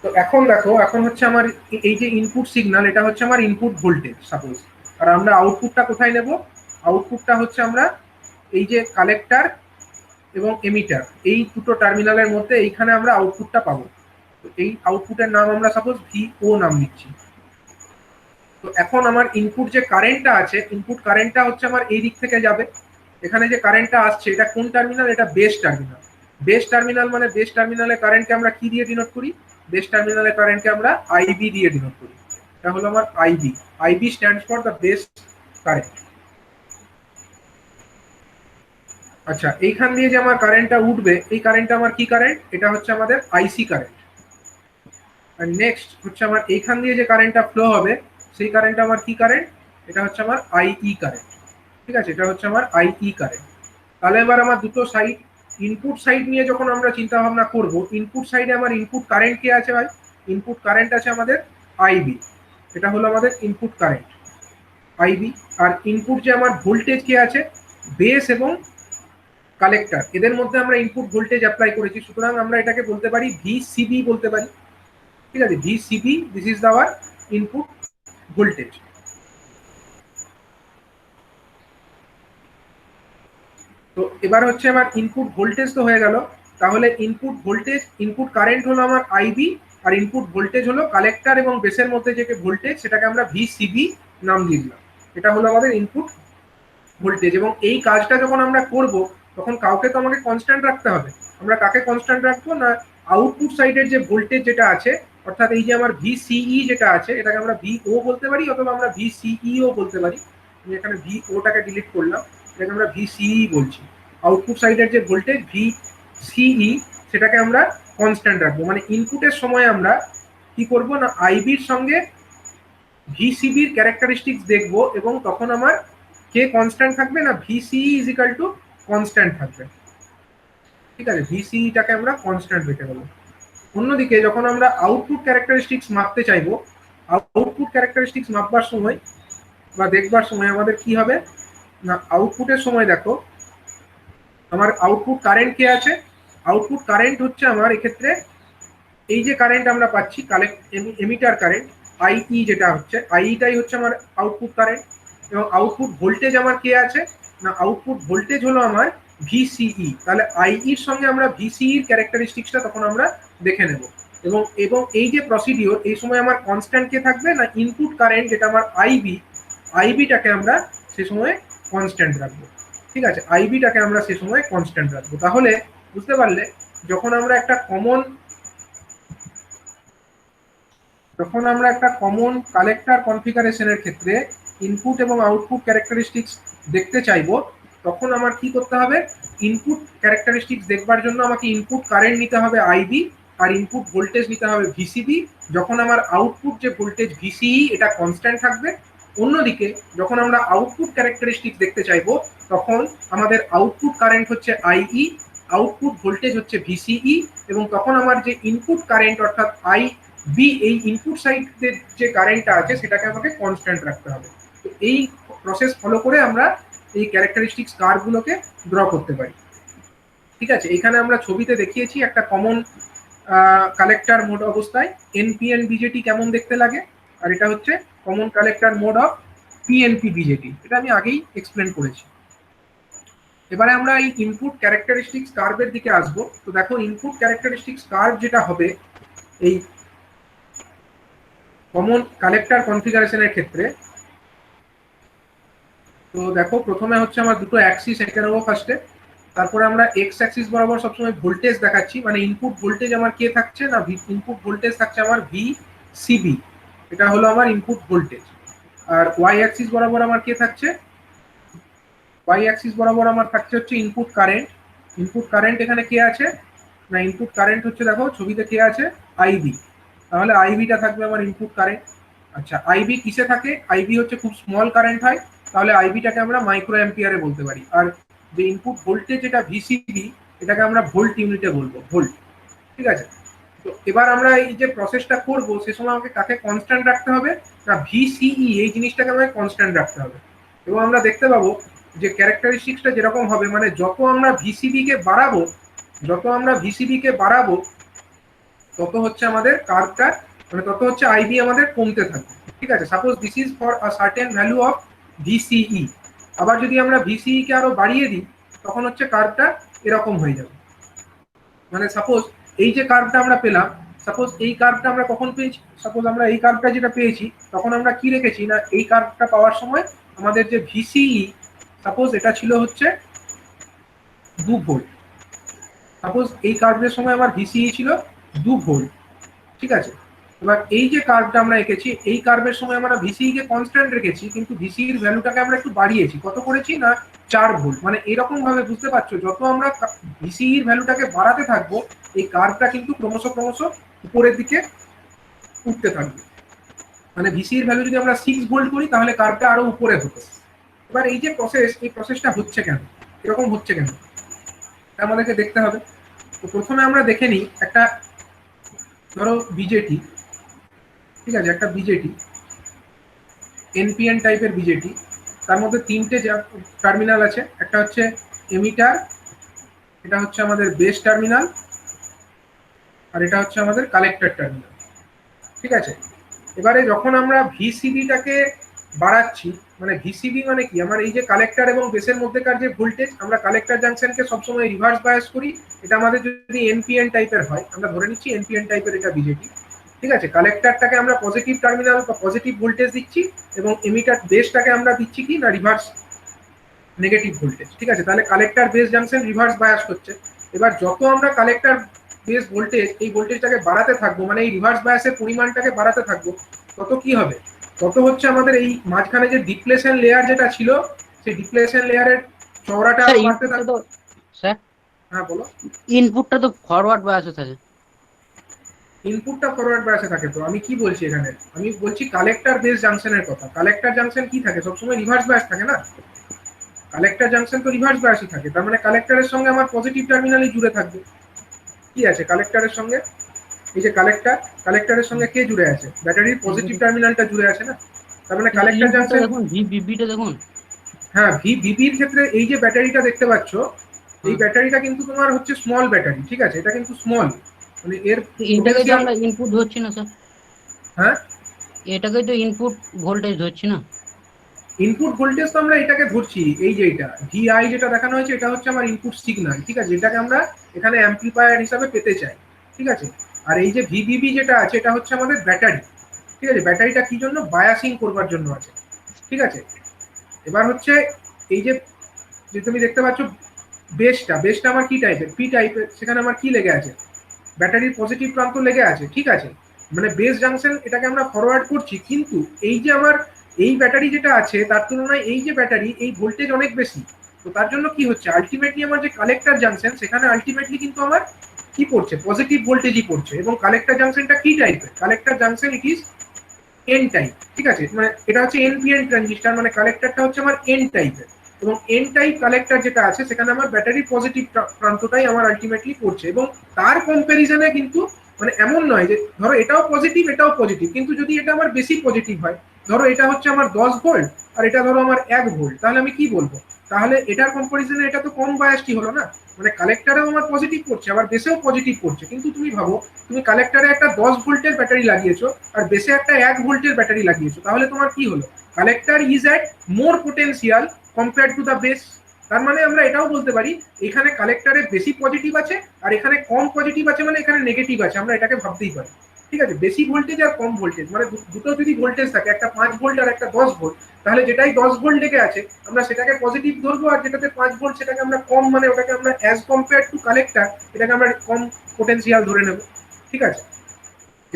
তো এখন দেখো, এখন হচ্ছে আমার এই যে ইনপুট সিগন্যাল, এটা হচ্ছে আমার ইনপুট ভোল্টেজ সাপোজ। আর আমরা আউটপুটটা কোথায় নেব? আউটপুটটা হচ্ছে আমরা এই যে কালেক্টর এবং এমিটার এই দুটো টার্মিনালের মধ্যে এইখানে আমরা আউটপুটটা পাবো। তো এই আউটপুটের নাম আমরা সাপোজ ভিও নাম দিচ্ছি। তো এখন আমার ইনপুট যে কারেন্টটা আছে, ইনপুট কারেন্টটা হচ্ছে আমার এই দিক থেকে যাবে। এখানে যে কারেন্টটা আসছে এটা কোন টার্মিনাল? এটা বেস টার্মিনাল। বেস টার্মিনাল মানে বেস টার্মিনালে কারেন্টকে আমরা কি দিয়ে ডিনোট করি? বেস টার্মিনালে কারেন্টকে আমরা আইবি দিয়ে ডিনোট করি। এটা হলো আমার IB. IB stands for the base current. আচ্ছা, এইখান দিয়ে যে আমার কারেন্টটা উঠবে, এই কারেন্টটা আমার কি কারেন্ট? এটা হচ্ছে আমাদের আইসি কারেন্ট। আর নেক্সট হচ্ছে আমার এইখান দিয়ে যে কারেন্টটা ফ্লো হবে, সেই কারেন্টটা আমার কি কারেন্ট? এটা হচ্ছে আমার আইই কারেন্ট। ঠিক আছে, এটা হচ্ছে আমার আইই কারেন্ট। তাহলে এবার আমার দুটো সাইড, ইনপুট সাইড নিয়ে যখন আমরা চিন্তা ভাবনা করব, ইনপুট সাইডে আমার ইনপুট কারেন্ট কে আছে ভাই? ইনপুট কারেন্ট আছে আমাদের আইবি। এটা হলো আমাদের ইনপুট কারেন্ট আইবি। আর ইনপুট যে আমার ভোল্টেজ কে আছে? বেস এবং কালেক্টর, এদের মধ্যে আমরা ইনপুট ভোল্টেজ অ্যাপ্লাই করেছি, সুতরাং আমরা এটাকে বলতে পারি ভিসিবি বলতে পারি। ঠিক আছে, VCB, this is our input voltage. তো এবার হচ্ছে আমার ইনপুট ভোল্টেজ তো হয়ে গেল। তাহলে ইনপুট ভোল্টেজ, ইনপুট কারেন্ট হলো আমার আইবি আর ইনপুট ভোল্টেজ হলো কালেক্টর এবং বেসের মধ্যে যে ভোল্টেজ, সেটাকে আমরা ভিসিবি নাম দিয়ে দিলাম। এটা হলো আমাদের ইনপুট ভোল্টেজ। এবং এই কাজটা যখন আমরা করব তখন কাউকে তো আমাকে কনস্ট্যান্ট রাখতে হবে। আমরা কাকে কনস্ট্যান্ট রাখবো না, আউটপুট সাইডের যে ভোল্টেজ যেটা আছে, অর্থাৎ এই যে আমার ভিসিই যেটা আছে, এটাকে আমরা ভিও বলতে পারি অথবা আমরা ভিসিইও বলতে পারি। আমি এখানে ভিওটাকে ডিলিট করলাম, এটাকে আমরা ভিসিই বলছি। আউটপুট সাইডের যে ভোল্টেজ ভিসিই, সেটাকে আমরা কনস্ট্যান্ট রাখবো। মানে ইনপুটের সময় আমরা কি করব না, আইবির সঙ্গে ভিসিবির ক্যারেক্টারিস্টিক্স দেখবো, এবং তখন আমার কে কনস্ট্যান্ট থাকবে না, VCE is equal to constant থাকবে। ঠিক আছে, ভিসিইটাকে আমরা কনস্ট্যান্ট রেখে দেবো। অন্যদিকে যখন আমরা আউটপুট ক্যারেক্টারিস্টিক্স মাপতে চাইবো, আউটপুট ক্যারেক্টারিস্টিক্স মাপবার সময় বা দেখবার সময় আমাদের কি হবে না, আউটপুটের সময় দেখো আমার আউটপুট কারেন্ট কে আছে। আউটপুট কারেন্ট হচ্ছে আমার এক্ষেত্রে এই যে কারেন্ট আমরা পাচ্ছি, এমিটার কারেন্ট আইই, যেটা হচ্ছে আইইটাই হচ্ছে আমার আউটপুট কারেন্ট। এবং আউটপুট ভোল্টেজ আমার কে আছে না, আউটপুট ভোল্টেজ হলো আমার ভিসিই। তাহলে আইইর সঙ্গে আমরা ভিসিইর ক্যারেক্টারিস্টিক্সটা তখন আমরা দেখে নেব। এবং এবং এই যে প্রসিডিওর, এই সময় আমার কনস্ট্যান্ট কে থাকবে না, ইনপুট কারেন্ট যেটা আমার আইবিটাকে আমরা সে সময় কনস্ট্যান্ট রাখবো। ঠিক আছে, আইবিটাকে আমরা সে সময় কনস্ট্যান্ট রাখবো। তাহলে বুঝতে পারলে, যখন আমরা একটা কমন কালেক্টর কনফিগারেশনের ক্ষেত্রে ইনপুট এবং আউটপুট ক্যারেক্টারিস্টিক্স দেখতে চাইবো, তখন আমার কি করতে হবে, ইনপুট ক্যারেক্টারিস্টিক্স দেখবার জন্য আমাকে ইনপুট কারেন্ট নিতে হবে আইবি, আর ইনপুট ভোল্টেজ নিতে হবে ভিসিবি। যখন আমার আউটপুট যে ভোল্টেজ ভিসিই, এটা কনস্ট্যান্ট থাকবে। অন্যদিকে যখন আমরা আউটপুট ক্যারেক্টারিস্টিক্স দেখতে চাইবো, তখন আমাদের আউটপুট কারেন্ট হচ্ছে আইই, আউটপুট ভোল্টেজ হচ্ছে ভিসিই, এবং তখন আমার যে ইনপুট কারেন্ট অর্থাৎ বি, এই ইনপুট সাইডের যে কারেন্টটা আছে সেটাকে আমাকে কনস্ট্যান্ট রাখতে হবে। তো এই প্রসেস ফলো করে আমরা এই ক্যারেক্টারিস্টিক্স কার্ভগুলোকে ড্র করতে পারি। ঠিক আছে, এখানে আমরা ছবিতে দেখিয়েছি একটা কমন কালেক্টর মোড অবস্থায় এনপিএন বিজেটি কেমন দেখতে লাগে, আর এটা হচ্ছে common collector mode of PNP BJD. এটা আমি আগেই এক্সপ্লেন করেছি। এবারে আমরা এই ইনপুট ক্যারেক্টারিস্টিক্স কার্ভের দিকে আসবো। তো দেখো, ইনপুট ক্যারেক্টারিস্টিক্স কার্ভ যেটা হবে এই কমন কালেক্টর কনফিগারেশনের ক্ষেত্রে, তো দেখো প্রথমে হচ্ছে আমার দুটো অ্যাক্সিস এঁকে নেবো ফার্স্টে। তারপরে আমরা এক্স অ্যাক্সিস বরাবর সবসময় ভোল্টেজ দেখাচ্ছি, মানে ইনপুট ভোল্টেজ আমার কে থাকছে না, ইনপুট ভোল্টেজ থাকছে আমার ভিসিবি, এটা হলো আমার ইনপুট ভোল্টেজ। আর ওয়াই অ্যাক্সিস বরাবর আমার কে থাকছে, ওয়াই অ্যাক্সিস বরাবর আমার থাকছে হচ্ছে ইনপুট কারেন্ট। ইনপুট কারেন্ট এখানে কে আছে না, ইনপুট কারেন্ট হচ্ছে দেখো ছবিতে কে আছে, আইবি। তাহলে আইবিটা থাকবে আমার ইনপুট কারেন্ট। আচ্ছা, আইবি কিসে থাকে, আইবি হচ্ছে খুব স্মল কারেন্ট হয়, তাহলে আইবিটাকে আমরা মাইক্রো অ্যাম্পিয়ারে বলতে পারি। আর যে ইনপুট ভোল্টেজ যেটা ভিসিবি, এটাকে আমরা ভোল্ট ইউনিটে বলবো, ভোল্ট। ঠিক আছে, তো এবার আমরা এই যে প্রসেসটা করব, সে সময় আমাকে কাকে কনস্ট্যান্ট রাখতে হবে না, ভিসিই, এই জিনিসটাকে আমাকে কনস্ট্যান্ট রাখতে হবে। এবং আমরা দেখতে পাবো যে ক্যারেক্টারিস্টিক্সটা যেরকম হবে, মানে যত আমরা ভিসিবিকে বাড়াবো তত হচ্ছে আমাদের কার্ভটা, মানে তত হচ্ছে আইবি আমাদের কমতে থাকবে। ঠিক আছে, suppose this is for a certain value of VCE. আবার যদি আমরা ভিসিই কে আরো বাড়িয়ে দিই, তখন হচ্ছে কার্ভটা এরকম হয়ে যাবে। মানে সাপোজ এই যে কার্ভটা আমরা পেলাম, সাপোজ এই কার্ভটা আমরা কখন পেয়েছি, সাপোজ আমরা এই কার্ভটা যেটা পেয়েছি, তখন আমরা কি রেখেছি না, এই কার্ভটা পাওয়ার সময় আমাদের যে ভিসিই, সাপোজ এটা ছিল হচ্ছে 2 ভোল্ট। সাপোজ এই কার্ভের সময় আমার ভিসিই ছিল 2 ভোল্ট। ঠিক আছে, এবার এই যে কার্ভটা আমরা এঁকেছি, এই কার্ভের সময় আমরা ভিসিই কে কনস্ট্যান্ট রেখেছি, কিন্তু ভিসিই এর ভ্যালুটাকে আমরা একটু বাড়িয়েছি। কত করেছি না, 4 ভোল্ট। মানে এরকম ভাবে বুঝতে পারছো, যত আমরা ভিসিই এর ভ্যালুটাকে বাড়াতে থাকবো, এই কার্ভটা কিন্তু ক্রমশ উপরের দিকে উঠতে থাকবে। মানে ভিসিই এর ভ্যালু যদি আমরা 6 ভোল্ট করি, তাহলে কার্ভটা আরো উপরে হতো। এবার এই যে এই প্রসেসটা হচ্ছে কেন, এরকম হচ্ছে কেন, আমাদেরকে দেখতে হবে। তো প্রথমে আমরা দেখে নিই একটা, ধরো বিজেটি। ঠিক আছে, একটা বিজেটি এনপিএন টাইপের বিজেটি, তার মধ্যে 3টে টার্মিনাল আছে। একটা হচ্ছে এমিটার, এটা হচ্ছে আমাদের বেস টার্মিনাল, আর এটা হচ্ছে আমাদের কালেক্টর টার্মিনাল। ঠিক আছে, এবারে যখন আমরা ভিসিবিটাকে বাড়াচ্ছি, মানে ভিসিবি মানে কি, আমার এই যে কালেক্টর এবং বেসের মধ্যেকার যে ভোল্টেজ, আমরা কালেক্টর জাংশনকে সবসময় রিভার্স বায়াস করি। এটা আমাদের যদি এনপিএন টাইপের হয়, আমরা ধরে নিচ্ছি এনপিএন টাইপের এটা বিজেটি। ঠিক আছে, কালেক্টরটাকে আমরা পজিটিভ টার্মিনাল বা পজিটিভ ভোল্টেজ দিচ্ছি এবং এমিটার বেসটাকে আমরা দিচ্ছি কি না রিভার্স নেগেটিভ ভোল্টেজ। ঠিক আছে, তাহলে collector base junction reverse bias হচ্ছে। এবার যত আমরা কালেক্টর বেস ভোল্টেজ এই ভোল্টেজটাকে বাড়াতে থাকবো, মানে এই রিভার্স বায়াসের পরিমাণটাকে বাড়াতে থাকবো, তত কি হবে, তত হচ্ছে আমাদের এই মাঝখানে যে ডিপ্লেশন লেয়ার যেটা ছিল সেই ডিপ্লেশন লেয়ারের চওড়াটা স্যার বাড়তে ইনপুটটা থাকবে। তো স্যার হ্যাঁ বলো। ইনপুটটা তো ফরওয়ার্ড বায়াসে থাকে। ইনপুটটা ফরওয়ার্ড বায়াসে থাকে, তো আমি কি বলছি এখানে, আমি বলছি কালেক্টর বেস জাংশনের কথা। কালেক্টর জাংশন কি থাকে, সবসময় রিভার্স বায়াস থাকে না, কালেক্টর জাংশন তো রিভার্স বায়াসই থাকে, তার মানে কালেক্টরের সঙ্গে আমার পজিটিভ টার্মিনালই জুড়ে থাকবে। কি আছে কালেক্টরের সঙ্গে, এই যে কালেক্টরের সঙ্গে কে জুড়ে আছে, ব্যাটারির পজিটিভ টার্মিনালটা জুড়ে আছে না, তার মানে কালেক্টর ইনপুটটা জাংশন। দেখুন, ভিবিটা দেখুন। হ্যাঁ, ভিবির ক্ষেত্রে এই যে ব্যাটারিটা দেখতে পাচ্ছ, এই ব্যাটারিটা কিন্তু তোমার হচ্ছে স্মল ব্যাটারি। ঠিক আছে, এটা কিন্তু স্মল, মানে এর এটাকে তো potential- আমরা ইনপুট ধরছি না স্যার, হ্যাঁ এটাকে তো ইনপুট ভোল্টেজ ধরছি না। ইনপুট ভোল্টেজ তো আমরা এটাকে ধরছি, এই যে এটা ভিআই যেটা দেখানো হয়েছে এটা হচ্ছে আমার ইনপুট সিগন্যাল। ঠিক আছে, এটাকে আমরা এখানে অ্যাম্পলিফায়ার হিসাবে পেতে চাই। ঠিক আছে, আর এই যে ভিবিবি যেটা আছে এটা হচ্ছে আমাদের ব্যাটারি। ঠিক আছে, ব্যাটারিটা কি জন্য, বায়াসিং করবার জন্য আছে। ঠিক আছে, এবার হচ্ছে এই যে যে তুমি দেখতে পাচ্ছ বেসটা আমার কি টাইপের, পি টাইপের, সেখানে আমার কি লেগে আছে, ব্যাটারির পজিটিভ প্রান্ত লেগে আছে। ঠিক আছে, মানে বেস জাংশন এটাকে আমরা ফরওয়ার্ড করছি, কিন্তু এই যে আমার এই ব্যাটারি যেটা আছে তার তুলনায় এই যে ব্যাটারি এই ভোল্টেজ অনেক বেশি। তো তার জন্য কি হচ্ছে, আলটিমেটলি আমার যে কালেক্টর জাংশন সেখানে আলটিমেটলি কিন্তু আমার কি পড়ছে, পজিটিভ ভোল্টেজই পড়ছে। এবং কালেক্টর জাংশনটা কি টাইপের, collector junction it is an type. ঠিক আছে, মানে এটা হচ্ছে এনপিএন ট্রানজিস্টর, মানে কালেক্টরটা হচ্ছে আমার এন টাইপের। এবং এন টাইপ কালেক্টর যেটা আছে সেখানে আমার ব্যাটারির পজিটিভ প্রান্তটাই আমার আলটিমেটলি পড়ছে। এবং তার কম্প্যারিজনে কিন্তু মানে এমন নয় যে ধরো এটাও পজিটিভ, কিন্তু যদি এটা আমার বেশি পজিটিভ হয়, ধরো এটা হচ্ছে আমার 10 ভোল্ট আর এটা ধরো আমার 1 ভোল্ট, তাহলে আমি কি বলবো, তাহলে এটার কম্পারিজনে এটা তো কম বায়াসটি হলো না, মানে কালেক্টরেও আমার পজিটিভ পড়ছে আবার বেসেও পজিটিভ পড়ছে। কিন্তু তুমি ভাবো তুমি কালেক্টরে একটা 10 ভোল্টের ব্যাটারি লাগিয়েছো আর বেসে একটা 1 ভোল্টের ব্যাটারি লাগিয়েছো, তাহলে তোমার কি হলো, collector is at more potential compare to the base. তার মানে আমরা এটাও বলতে পারি এখানে কালেক্টরে বেশি পজিটিভ আছে আর এখানে কম পজিটিভ আছে, মানে এখানে নেগেটিভ আছে, আমরা এটাকে ভাবতেই পারি। ঠিক আছে, বেশি ভোল্টেজ আর কম ভোল্টেজ, মানে দুটো যদি ভোল্টেজ থাকে, একটা 5 ভোল্ট আর একটা 10 ভোল্ট, তাহলে যেটাই 10 ভোল্ট লেগে আছে আমরা সেটাকে পজিটিভ ধরবো, আর যেটাতে 5 ভোল্ট সেটাকে আমরা কম, মানে ওটাকে আমরা অ্যাজ কম্পেয়ার টু কালেক্টর এটাকে আমরা কম পোটেনশিয়াল ধরে নেব। ঠিক আছে,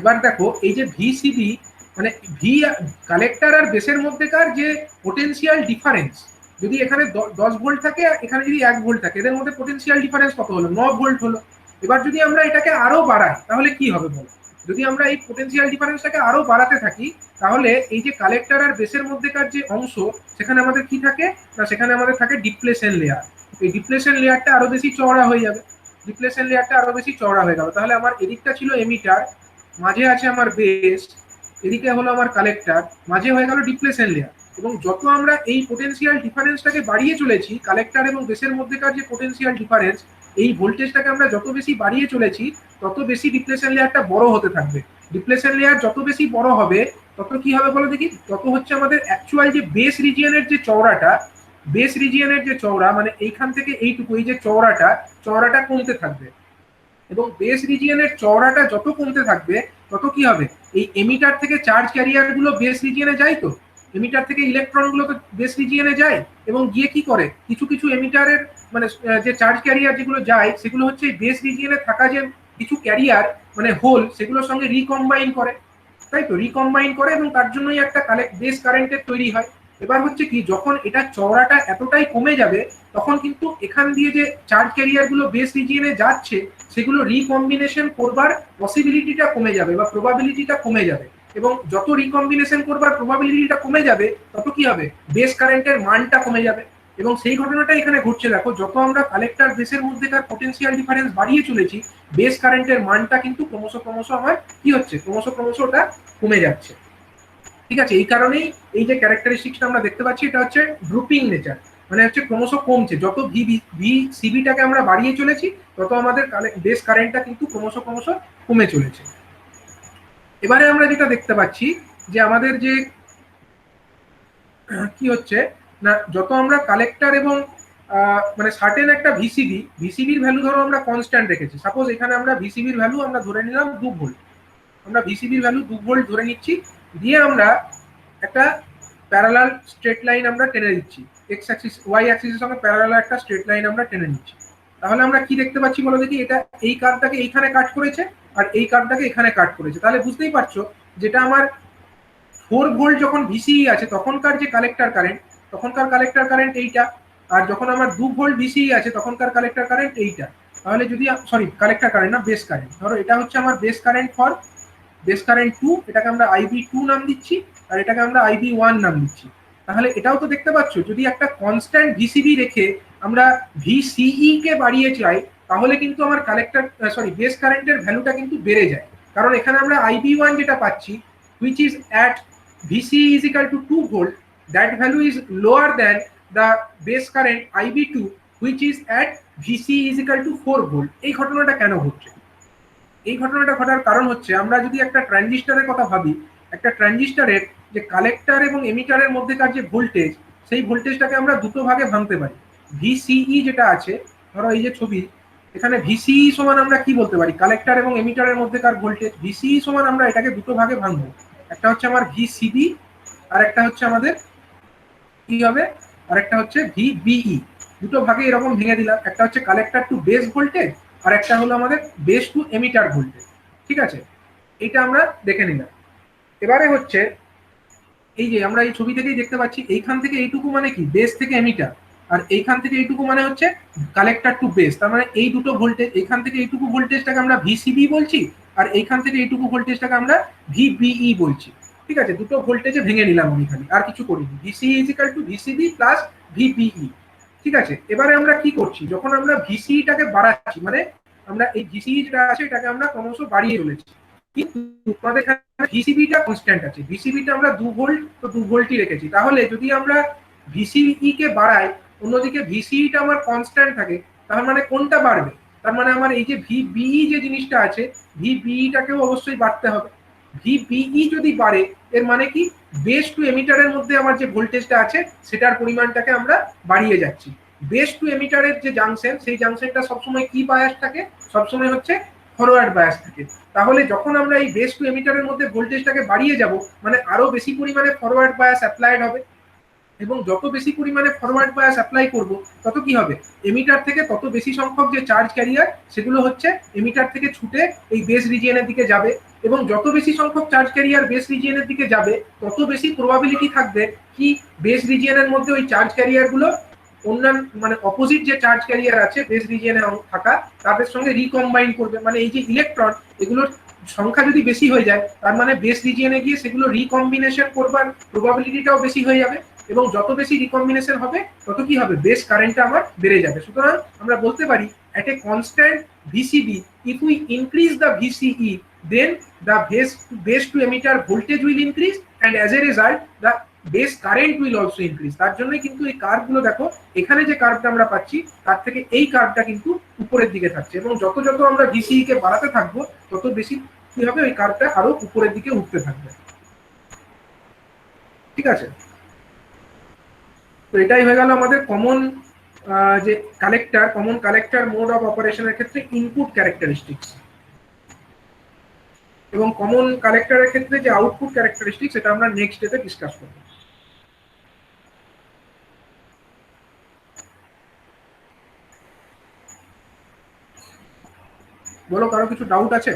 এবার দেখো এই যে ভিসিবি মানে ভি কালেক্টর আর বেসের মধ্যেকার যে পোটেনশিয়াল ডিফারেন্স, যদি এখানে 10 ভোল্ট থাকে এখানে যদি 1 ভোল্ট থাকে, এদের মধ্যে পোটেনশিয়াল ডিফারেন্স কত হলো, 9 ভোল্ট হলো। এবার যদি আমরা এটাকে আরো বাড়াই তাহলে কি হবে বলো, যদি আমরা এই পোটেনশিয়াল ডিফারেন্সটাকে আরো বাড়াতে থাকি তাহলে এই যে কালেক্টর আর বেসের মধ্যেকার যে অংশ সেখানে আমাদের কি থাকে না, সেখানে আমাদের থাকে ডিপ্লেশন লেয়ার। এই ডিপ্লেশন লেয়ারটা আরো বেশি চওড়া হয়ে যাবে, ডিপ্লেশন লেয়ারটা আরো বেশি চওড়া হয়ে গেল। তাহলে আমার এদিকটা ছিল এমিটার, মাঝে আছে আমার বেস, এদিকে হলো আমার কালেক্টর, মাঝে হয়ে গেল ডিপ্লেশন লেয়ার। এবং যত আমরা এই পোটেনশিয়াল ডিফারেন্সটাকে বাড়িয়ে চলেছি, কালেক্টর এবং বেসের মধ্যেকার যে পোটেনশিয়াল ডিফারেন্স, এই ভোল্টেজটাকে আমরা যত বেশি বাড়িয়ে চলেছি তত বেশি ডিপ্লেশন লেয়ারটা বড় হতে থাকবে। ডিপ্লেশন লেয়ার যত বেশি বড় হবে তত কি হবে বলো দেখি, তত হচ্ছে আমাদের অ্যাকচুয়াল যে বেস রিজিয়নের যে চওড়াটা, বেস রিজিয়নের যে চওড়া মানে এইখান থেকে এইটুকু এই যে চওড়াটা কমতে থাকবে। এবং বেস রিজিয়নের চওড়াটা যত কমতে থাকবে তত কি হবে, এই এমিটার থেকে চার্জ ক্যারিয়ার গুলো বেস রিজিয়নে যায়, তো এমিটার থেকে ইলেকট্রন গুলো তো বেস রিজিয়নে যায় এবং গিয়ে কি করে, কিছু কিছু এমিটারের মানে যে চার্জ ক্যারিয়ার যেগুলো যায় সেগুলো হচ্ছে বেস রিজিয়নে থাকা যে কিছু ক্যারিয়ার মানে হোল সেগুলোর সঙ্গে রিকম্বাইন করে, তাই তো রিকম্বাইন করে এবং তার জন্যই একটা বেস কারেন্টের তৈরি হয়। এবার হচ্ছে কি, যখন এটা চওড়াটা এতটাই কমে যাবে তখন কিন্তু এখান দিয়ে যে চার্জ ক্যারিয়ার গুলো বেস রিজিয়নে যাচ্ছে সেগুলো রিকম্বিনেশন করবার পসিবিলিটিটা কমে যাবে বা প্রবাবিলিটিটা কমে যাবে। এবং যত রিকম্বিনেশন করবার প্রবাবিলিটিটা কমে যাবে তত কি হবে, বেস কারেন্টের মানটা কমে যাবে। এবং সেই ঘটনাটা এখানে ঘটছে, দেখো যত আমরা কালেক্টর বেসের মধ্যেকার পোটেনশিয়াল ডিফারেন্স বাড়িয়ে চলেছি বেস কারেন্টের মানটা কিন্তু ক্রমশ আমার কি হচ্ছে, ক্রমশ ওটা কমে যাচ্ছে। ঠিক আছে, এই কারণেই এই যে ক্যারেক্টারিস্টিক্সটা আমরা দেখতে পাচ্ছি এটা হচ্ছে গ্রুপিং নেচার, মানে হচ্ছে ক্রমশ কমছে, যত সিবিটাকে আমরা বাড়িয়ে চলেছি তত আমাদের বেস কারেন্টটা কিন্তু ক্রমশ কমে চলেছে। এবারে আমরা যেটা দেখতে পাচ্ছি যে আমাদের যে কি হচ্ছে না, যত আমরা কালেক্টর এবং মানে সার্টেন একটা ভিসিবির ভ্যালু ধরো আমরা কনস্ট্যান্ট রেখেছি, সাপোজ এখানে আমরা ভিসিবির ভ্যালু আমরা ধরে নিলাম 2 ভোল্ট। আমরা ভিসিবির ভ্যালু 2 ভোল্ট ধরে নিচ্ছি, দিয়ে আমরা একটা প্যারালাল স্ট্রেট লাইন আমরা টেনে দিচ্ছি, এক্স অ্যাক্সিস ওয়াই অ্যাক্সিসের সঙ্গে প্যারালাল একটা স্ট্রেট লাইন আমরা টেনে নিচ্ছি। তাহলে আমরা কি দেখতে পাচ্ছি বলো দেখি, এটা এই কার্ভটাকে এইখানে কাট করেছে আর এই কার্ভটাকে এখানে কাট করেছে। তাহলে বুঝতেই পারছো যেটা আমার 4 ভোল্ট যখন ভিসিই আছে তখনকার যে কালেক্টর কারেন্ট, তখনকার কালেক্টর কারেন্ট এইটা, আর যখন আমার 2 ভোল্ট ভিসিই আছে তখনকার কালেক্টর কারেন্ট এইটা। তাহলে যদি সরি কালেক্টর কারেন্ট না, বেস কারেন্ট, ধরো এটা হচ্ছে আমার base current for base current 2, এটাকে আমরা IB2 নাম দিচ্ছি আর এটাকে আমরা IB1 নাম দিচ্ছি। তাহলে এটাও তো দেখতে পাচ্ছ, যদি একটা কনস্ট্যান্ট ভিসিবি রেখে আমরা ভিসিই কে বাড়িয়ে চাই তাহলে কিন্তু আমার কালেক্টর সরি বেস কারেন্টের ভ্যালুটা কিন্তু বেড়ে যায়, কারণ এখানে আমরা IB1 যেটা পাচ্ছি which is at VCE is equal to 2 volt, that value is lower than the base current IB2 which is at VCE is equal to 4 volt। এই ঘটনাটা কেন ঘটছে? এই ঘটনাটা ঘটার কারণ হচ্ছে, আমরা যদি একটা ট্রানজিস্টরের কথা ভাবি, একটা ট্রানজিস্টরের যে কালেক্টর এবং এমিটারের মধ্যেকার যে ভোল্টেজ, সেই ভোল্টেজটাকে আমরা দুটো ভাগে ভাঙতে পারি। ভিসিই যেটা আছে, ধরো এই যে ছবি, এখানে ভিসিই সমান আমরা কি বলতে পারি, কালেক্টর এবং এমিটারের মধ্যেকার ভোল্টেজ। ভিসিই সমান আমরা এটাকে দুটো ভাগে ভাঙবো, একটা হচ্ছে আমার ভিসিবি আর একটা হচ্ছে আমাদের কি হবে, আর একটা হচ্ছে ভিবিই। দুটো ভাগে এরকম ভেঙে দিলাম, একটা হচ্ছে কালেক্টর টু বেস ভোল্টেজ আর একটা হলো আমাদের বেস টু এমিটার ভোল্টেজ। ঠিক আছে, এটা আমরা দেখে নিলাম। এবারে হচ্ছে এই যে আমরা এই ছবি থেকেই দেখতে পাচ্ছি, এইখান থেকে এইটুকু মানে কি বেস থেকে এমিটার, আর এইখান থেকে এইটুকু মানে হচ্ছে কালেক্টর টু বেস। তার মানে এই দুটো ভোল্টেজ, এইখান থেকে এইটুকু ভোল্টেজটাকে আমরা ভিসিবি বলছি আর এইখান থেকে এইটুকু ভোল্টেজটাকে আমরা ভিবিই বলছি। ঠিক আছে, দুটো ভোল্টেজে ভেঙে নিলাম আমি, খালি আর কিছু করিনি। VCE is equal two VCB plus VBE. ঠিক আছে, এবারে আমরা কি করছি, যখন আমরা ভিসিইটাকে বাড়াচ্ছি, মানে আমরা এই ভিসিই যেটা আছে এটাকে আমরা ক্রমশ বাড়িয়ে চলেছি, কিন্তু আমাদের এখানে ভিসিবিটা কনস্ট্যান্ট আছে। ভিসিবিটা আমরা 2 ভোল্ট তো 2 ভোল্টই রেখেছি। তাহলে যদি আমরা ভিসিই কে বাড়াই, অন্যদিকে ভিসিইটা আমার কনস্ট্যান্ট থাকে, তার মানে কোনটা বাড়বে? তার মানে আমার এই যে ভিবিই যে জিনিসটা আছে, ভিবিইটাকেও অবশ্যই বাড়তে হবে। ভিবিই যদি বাড়ে এর মানে কি, বেস টু এমিটারের মধ্যে আমার যে ভোল্টেজটা আছে সেটার পরিমাণটাকে আমরা বাড়িয়ে যাচ্ছি। বেস টু এমিটারের যে জাংশন, সেই জাংশনটা সবসময় কি বায়াস থাকে, সবসময় হচ্ছে ফরওয়ার্ড বায়াস থাকে। তাহলে যখন আমরা এই বেস টু এমিটারের মধ্যে ভোল্টেজটাকে বাড়িয়ে যাব, মানে আরো বেশি পরিমাণে ফরওয়ার্ড বায়াস অ্যাপ্লাইড হবে, এবং যত বেশি পরিমাণে ফরওয়ার্ড বায়াস অ্যাপ্লাই করব তত কি হবে, এমিটার থেকে তত বেশি সংখ্যক যে চার্জ ক্যারিয়ার সেগুলো হচ্ছে এমিটার থেকে ছুটে এই বেস রিজিয়নের দিকে যাবে, এবং যত বেশি সংখ্যক চার্জ ক্যারিয়ার বেস রিজিয়নের দিকে যাবে তত বেশি প্রবাবিলিটি থাকবে কি বেস রিজিয়নের মধ্যে ওই চার্জ ক্যারিয়ারগুলো অন্যান্য মানে অপোজিট যে চার্জ ক্যারিয়ার আছে বেস রিজিয়নে থাকা তাদের সঙ্গে রিকম্বাইন করবে। মানে এই যে ইলেকট্রন, এগুলোর সংখ্যা যদি বেশি হয়ে যায় তার মানে বেস রিজিয়নে গিয়ে সেগুলো রিকম্বিনেশন করবার প্রবাবিলিটিটাও বেশি হয়ে যাবে, এবং যত বেশি রিকম্বিনেশন হবে তত কি হবে, বেস কারেন্টটা আমার বেড়ে যাবে। সুতরাং আমরা বলতে পারি at a constant VCB, if we increase the VCE, then the base to emitter voltage will increase, and as a result the base current will also increase। তার জন্য কিন্তু এই কার্ভগুলো দেখো, এখানে যে কার্ভটা আমরা পাচ্ছি তার থেকে এই কার্ভটা কিন্তু উপরের দিকে থাকছে, এবং যত যত আমরা VCE কে বাড়াতে থাকবো তত বেশি কি হবে, ওই কার্ভটা আরো উপরের দিকে উঠতে থাকবে। ঠিক আছে, তো এটাই হয়ে গেল আমাদের কমন যে কমন কালেক্টর মোড অফ অপারেশনের ক্ষেত্রে ইনপুট ক্যারেক্টারিস্টিক্স, এবং কমন কালেক্টরের ক্ষেত্রে যে আউটপুট ক্যারেক্টারিস্টিক্স সেটা আমরা নেক্সট ডেতে ডিসকাস করব। বলো, কারো কিছু ডাউট আছে?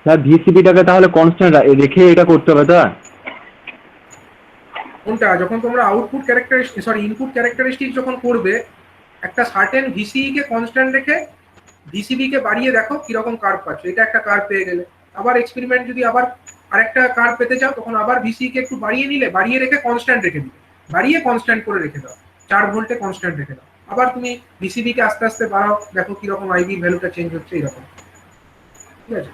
স্যার ভিসিবিটাকে তাহলে কনস্ট্যান্ট রেখে এটা করতে হবে তো? কোনটা? যখন তোমরা output characteristic sorry input characteristic যখন করবে, একটা সার্টেন ভিসিই কে কনস্ট্যান্ট রেখে ভিসিবি কে বাড়িয়ে দেখো কিরকম কার্ভ পাচ্ছ। এটা একটা কার্ভ পেয়ে গেলে, আবার এক্সপেরিমেন্ট যদি আবার আরেকটা কার্ভ পেতে চাও তখন আবার ভিসিই কে একটু বাড়িয়ে নিলে, বাড়িয়ে রেখে কনস্ট্যান্ট রেখে দিলে, বাড়িয়ে কনস্ট্যান্ট করে রেখে দাও, 4 ভোল্টে কনস্ট্যান্ট রেখে দাও, আবার তুমি ভিসিবি কে আস্তে আস্তে বাড়াও, দেখো কিরকম আইবি ভ্যালুটা চেঞ্জ হচ্ছে, এরকম। ঠিক আছে।